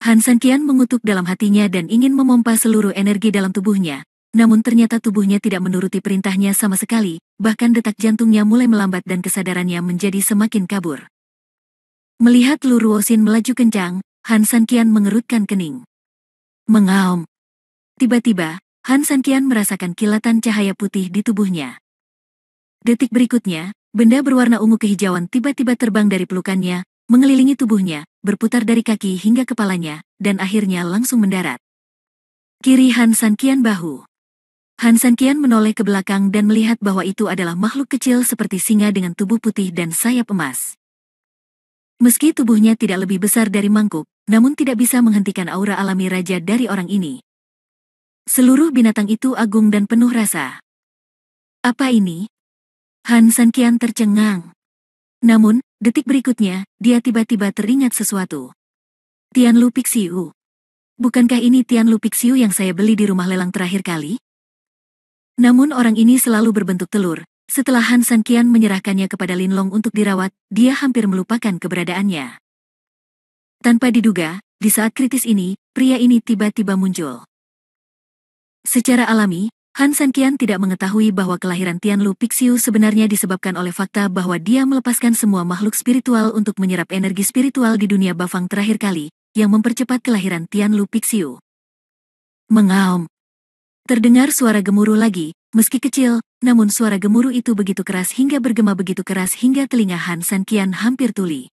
Han Sanqian mengutuk dalam hatinya dan ingin memompa seluruh energi dalam tubuhnya. Namun ternyata tubuhnya tidak menuruti perintahnya sama sekali, bahkan detak jantungnya mulai melambat dan kesadarannya menjadi semakin kabur. Melihat Lu Ruoxin melaju kencang, Han Sanqian mengerutkan kening. Mengaum. Tiba-tiba, Han Sanqian merasakan kilatan cahaya putih di tubuhnya. Detik berikutnya, benda berwarna ungu kehijauan tiba-tiba terbang dari pelukannya, mengelilingi tubuhnya, berputar dari kaki hingga kepalanya, dan akhirnya langsung mendarat. Kiri Han Sanqian bahu. Han Sanqian menoleh ke belakang dan melihat bahwa itu adalah makhluk kecil seperti singa dengan tubuh putih dan sayap emas. Meski tubuhnya tidak lebih besar dari mangkuk, namun tidak bisa menghentikan aura alami raja dari orang ini. Seluruh binatang itu agung dan penuh rasa. Apa ini? Han Sanqian tercengang. Namun, detik berikutnya, dia tiba-tiba teringat sesuatu. Tianlu Pixiu. Bukankah ini Tianlu Pixiu yang saya beli di rumah lelang terakhir kali? Namun orang ini selalu berbentuk telur. Setelah Han Sanqian menyerahkannya kepada Linlong untuk dirawat, dia hampir melupakan keberadaannya. Tanpa diduga, di saat kritis ini, pria ini tiba-tiba muncul. Secara alami, Han Sanqian tidak mengetahui bahwa kelahiran Tianlu Pixiu sebenarnya disebabkan oleh fakta bahwa dia melepaskan semua makhluk spiritual untuk menyerap energi spiritual di dunia Bafang terakhir kali, yang mempercepat kelahiran Tianlu Pixiu. Mengaum. Terdengar suara gemuruh lagi, meski kecil, namun suara gemuruh itu begitu keras hingga bergema begitu keras hingga telinga Han Sanqian hampir tuli.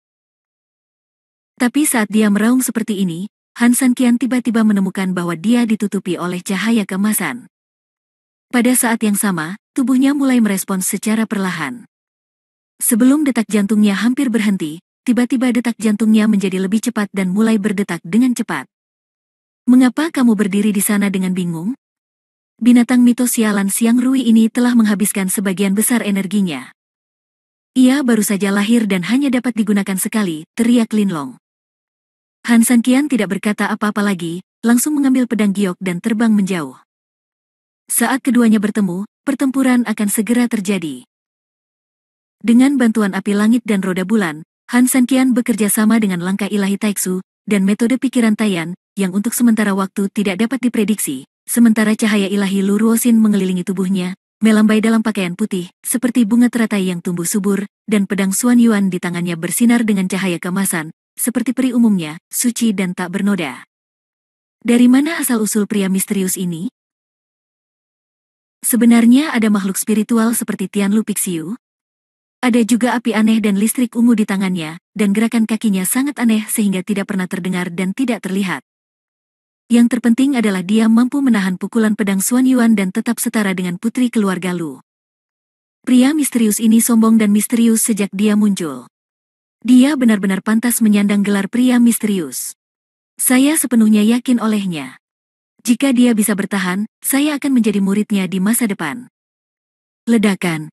Tapi saat dia meraung seperti ini, Han Sanqian tiba-tiba menemukan bahwa dia ditutupi oleh cahaya keemasan. Pada saat yang sama, tubuhnya mulai merespons secara perlahan. Sebelum detak jantungnya hampir berhenti, tiba-tiba detak jantungnya menjadi lebih cepat dan mulai berdetak dengan cepat. Mengapa kamu berdiri di sana dengan bingung? Binatang mitos sialan Siang Rui ini telah menghabiskan sebagian besar energinya. Ia baru saja lahir dan hanya dapat digunakan sekali, teriak Linlong. Han Sanqian tidak berkata apa-apa lagi, langsung mengambil pedang giok dan terbang menjauh. Saat keduanya bertemu, pertempuran akan segera terjadi. Dengan bantuan api langit dan roda bulan, Han Sanqian bekerja sama dengan langkah ilahi Taixu dan metode pikiran Taiyan, yang untuk sementara waktu tidak dapat diprediksi. Sementara cahaya ilahi Lu Ruoxin mengelilingi tubuhnya, melambai dalam pakaian putih, seperti bunga teratai yang tumbuh subur, dan pedang Xuan Yuan di tangannya bersinar dengan cahaya keemasan, seperti peri umumnya, suci dan tak bernoda. Dari mana asal-usul pria misterius ini? Sebenarnya ada makhluk spiritual seperti Tianlu Pixiu. Ada juga api aneh dan listrik ungu di tangannya, dan gerakan kakinya sangat aneh sehingga tidak pernah terdengar dan tidak terlihat. Yang terpenting adalah dia mampu menahan pukulan pedang Xuan Yuan dan tetap setara dengan putri keluarga Lu. Pria misterius ini sombong dan misterius sejak dia muncul. Dia benar-benar pantas menyandang gelar pria misterius. Saya sepenuhnya yakin olehnya. Jika dia bisa bertahan, saya akan menjadi muridnya di masa depan. Ledakan.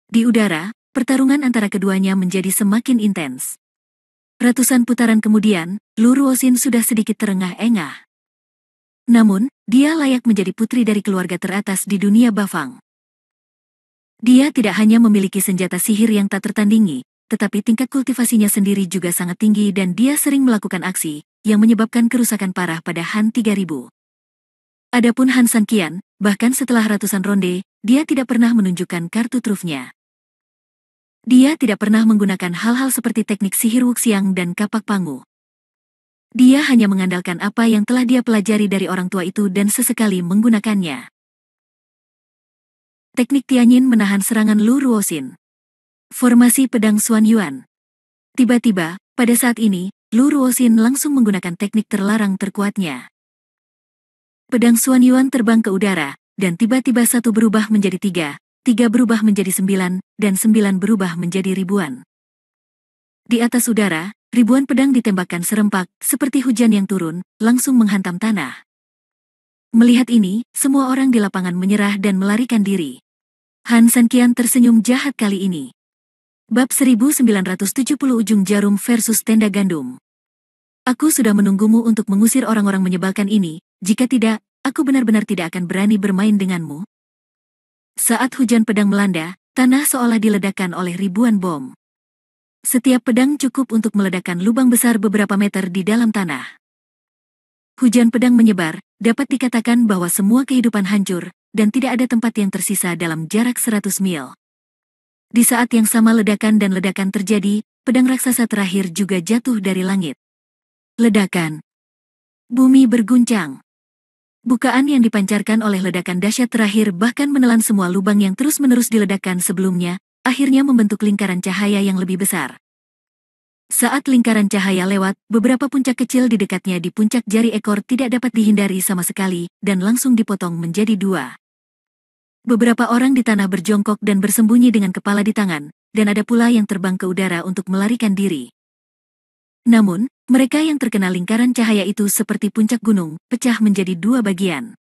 Di udara, pertarungan antara keduanya menjadi semakin intens. Ratusan putaran kemudian, Lu Ruoxin sudah sedikit terengah-engah. Namun, dia layak menjadi putri dari keluarga teratas di dunia Bafang. Dia tidak hanya memiliki senjata sihir yang tak tertandingi, tetapi tingkat kultivasinya sendiri juga sangat tinggi dan dia sering melakukan aksi yang menyebabkan kerusakan parah pada Han 3000. Adapun Han Sanqian, bahkan setelah ratusan ronde, dia tidak pernah menunjukkan kartu trufnya. Dia tidak pernah menggunakan hal-hal seperti teknik sihir Wuxiang dan kapak pangu. Dia hanya mengandalkan apa yang telah dia pelajari dari orang tua itu dan sesekali menggunakannya. Teknik Tianyin menahan serangan Lu Ruoxin. Formasi pedang Xuan Yuan. Tiba-tiba, pada saat ini, Lu Ruoxin langsung menggunakan teknik terlarang terkuatnya. Pedang Xuan Yuan terbang ke udara, dan tiba-tiba satu berubah menjadi tiga, tiga berubah menjadi 9, dan 9 berubah menjadi ribuan. Di atas udara, ribuan pedang ditembakkan serempak, seperti hujan yang turun, langsung menghantam tanah. Melihat ini, semua orang di lapangan menyerah dan melarikan diri. Han Sanqian tersenyum jahat kali ini. Bab 1970 Ujung Jarum versus Tenda Gandum. Aku sudah menunggumu untuk mengusir orang-orang menyebalkan ini, jika tidak, aku benar-benar tidak akan berani bermain denganmu. Saat hujan pedang melanda, tanah seolah diledakkan oleh ribuan bom. Setiap pedang cukup untuk meledakkan lubang besar beberapa meter di dalam tanah. Hujan pedang menyebar, dapat dikatakan bahwa semua kehidupan hancur, dan tidak ada tempat yang tersisa dalam jarak 100 mil. Di saat yang sama ledakan dan ledakan terjadi, pedang raksasa terakhir juga jatuh dari langit. Ledakan. Bumi berguncang. Bukaan yang dipancarkan oleh ledakan dahsyat terakhir bahkan menelan semua lubang yang terus-menerus diledakkan sebelumnya, akhirnya membentuk lingkaran cahaya yang lebih besar. Saat lingkaran cahaya lewat, beberapa puncak kecil di dekatnya di puncak jari ekor tidak dapat dihindari sama sekali, dan langsung dipotong menjadi dua. Beberapa orang di tanah berjongkok dan bersembunyi dengan kepala di tangan, dan ada pula yang terbang ke udara untuk melarikan diri. Namun, mereka yang terkena lingkaran cahaya itu seperti puncak gunung, pecah menjadi dua bagian.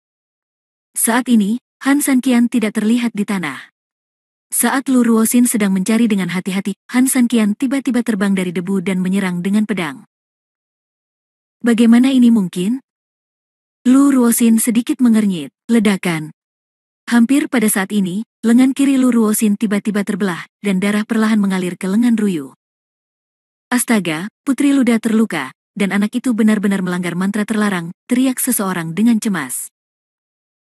Saat ini, Han Sanqian tidak terlihat di tanah. Saat Lu Ruoxin sedang mencari dengan hati-hati, Han Sanqian tiba-tiba terbang dari debu dan menyerang dengan pedang. Bagaimana ini mungkin? Lu Ruoxin sedikit mengernyit. Ledakan. Hampir pada saat ini, lengan kiri Lu Ruoxin tiba-tiba terbelah, dan darah perlahan mengalir ke lengan Ruyu. Astaga, Putri Luda terluka, dan anak itu benar-benar melanggar mantra terlarang, teriak seseorang dengan cemas.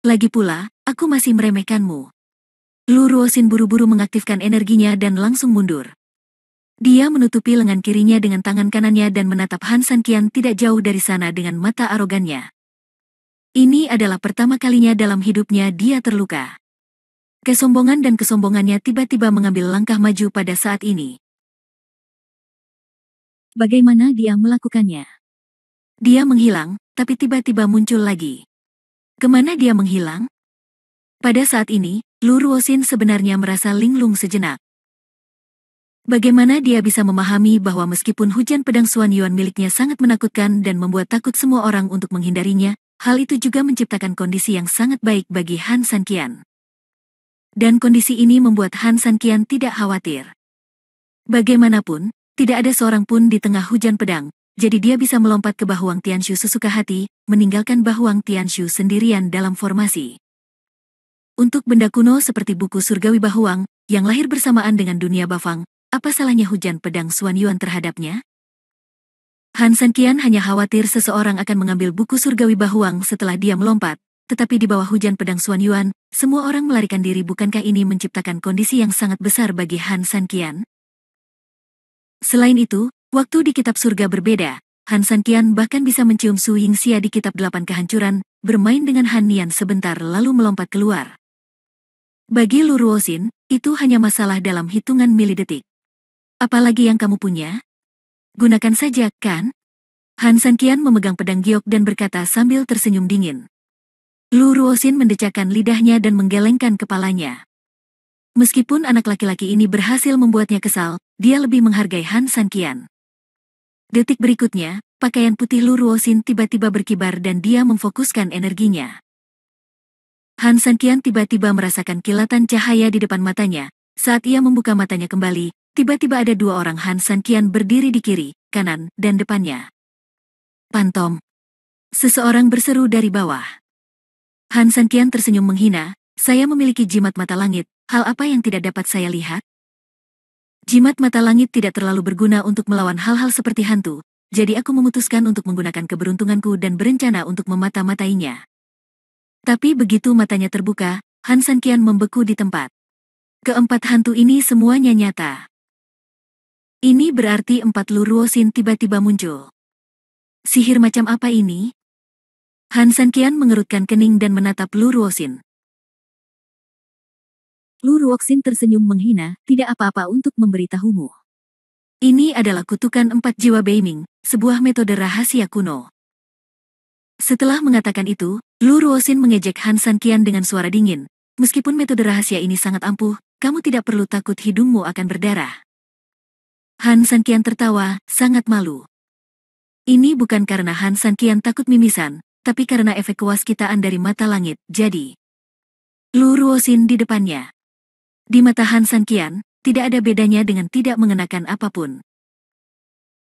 Lagi pula, aku masih meremehkanmu. Lu Ruoxin buru-buru mengaktifkan energinya dan langsung mundur. Dia menutupi lengan kirinya dengan tangan kanannya dan menatap Han Sanqian tidak jauh dari sana dengan mata arogannya. Ini adalah pertama kalinya dalam hidupnya dia terluka. Kesombongan dan kesombongannya tiba-tiba mengambil langkah maju pada saat ini. Bagaimana dia melakukannya? Dia menghilang, tapi tiba-tiba muncul lagi. Kemana dia menghilang? Pada saat ini, Lu Ruoxin sebenarnya merasa linglung sejenak. Bagaimana dia bisa memahami bahwa meskipun hujan pedang Xuan Yuan miliknya sangat menakutkan dan membuat takut semua orang untuk menghindarinya, hal itu juga menciptakan kondisi yang sangat baik bagi Han Sanqian. Dan kondisi ini membuat Han Sanqian tidak khawatir. Bagaimanapun, tidak ada seorang pun di tengah hujan pedang, jadi dia bisa melompat ke Bahuang Tianshu sesuka hati, meninggalkan Bahuang Tianshu sendirian dalam formasi. Untuk benda kuno seperti buku surgawi Bahuang, yang lahir bersamaan dengan dunia Bafang, apa salahnya hujan pedang Xuan Yuan terhadapnya? Han Sanqian hanya khawatir seseorang akan mengambil buku surgawi Bahuang setelah dia melompat, tetapi di bawah hujan pedang Xuan Yuan, semua orang melarikan diri. Bukankah ini menciptakan kondisi yang sangat besar bagi Han Sanqian? Selain itu, waktu di kitab surga berbeda, Han Sanqian bahkan bisa mencium Su Yingxia di kitab 8 kehancuran, bermain dengan Han Nian sebentar lalu melompat keluar. Bagi Lu Ruoxin, itu hanya masalah dalam hitungan milidetik. Apalagi yang kamu punya? Gunakan saja, kan? Han Sanqian memegang pedang giok dan berkata sambil tersenyum dingin. Lu Ruoxin mendecakkan lidahnya dan menggelengkan kepalanya. Meskipun anak laki-laki ini berhasil membuatnya kesal, dia lebih menghargai Han Sanqian. Detik berikutnya, pakaian putih Lu Ruoxin tiba-tiba berkibar dan dia memfokuskan energinya. Han Sanqian tiba-tiba merasakan kilatan cahaya di depan matanya. Saat ia membuka matanya kembali, tiba-tiba ada dua orang Han Sanqian berdiri di kiri, kanan, dan depannya. Pantom. Seseorang berseru dari bawah. Han Sanqian tersenyum menghina, saya memiliki jimat mata langit, hal apa yang tidak dapat saya lihat? Jimat mata langit tidak terlalu berguna untuk melawan hal-hal seperti hantu, jadi aku memutuskan untuk menggunakan keberuntunganku dan berencana untuk memata-matainya. Tapi begitu matanya terbuka, Han Sanqian membeku di tempat. Keempat hantu ini semuanya nyata. Ini berarti 4 Lu Ruoxin tiba-tiba muncul. Sihir macam apa ini? Han Sanqian mengerutkan kening dan menatap Lu Ruoxin. Lu Ruoxin tersenyum menghina, tidak apa-apa untuk memberitahumu. Ini adalah kutukan 4 jiwa Beiming, sebuah metode rahasia kuno. Setelah mengatakan itu, Lu Ruoxin mengejek Han Sanqian dengan suara dingin. Meskipun metode rahasia ini sangat ampuh, kamu tidak perlu takut hidungmu akan berdarah. Han Sanqian tertawa, sangat malu. Ini bukan karena Han Sanqian takut mimisan, tapi karena efek kewaskitaan dari mata langit, jadi. Lu Ruoxin di depannya. Di mata Han Sanqian, tidak ada bedanya dengan tidak mengenakan apapun.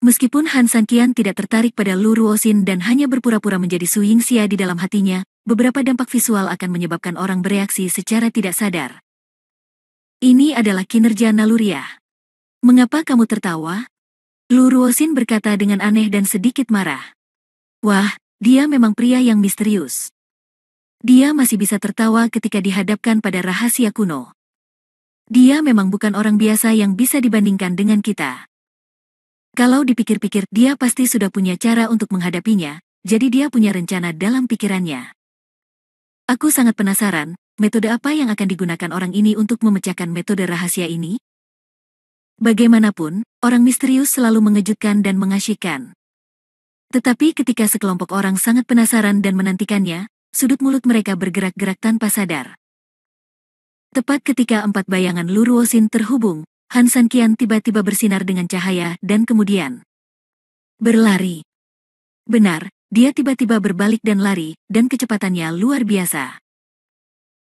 Meskipun Han Sanqian tidak tertarik pada Lu Ruoxin dan hanya berpura-pura menjadi Su Yingxia di dalam hatinya, beberapa dampak visual akan menyebabkan orang bereaksi secara tidak sadar. Ini adalah kinerja naluriah. Mengapa kamu tertawa? Lu Ruoxin berkata dengan aneh dan sedikit marah. Wah, dia memang pria yang misterius. Dia masih bisa tertawa ketika dihadapkan pada rahasia kuno. Dia memang bukan orang biasa yang bisa dibandingkan dengan kita. Kalau dipikir-pikir, dia pasti sudah punya cara untuk menghadapinya, jadi dia punya rencana dalam pikirannya. Aku sangat penasaran, metode apa yang akan digunakan orang ini untuk memecahkan metode rahasia ini? Bagaimanapun, orang misterius selalu mengejutkan dan mengasyikkan. Tetapi ketika sekelompok orang sangat penasaran dan menantikannya, sudut mulut mereka bergerak-gerak tanpa sadar. Tepat ketika 4 bayangan Lu Ruoxin terhubung, Han Sanqian tiba-tiba bersinar dengan cahaya dan kemudian berlari. Benar, dia tiba-tiba berbalik dan lari, dan kecepatannya luar biasa.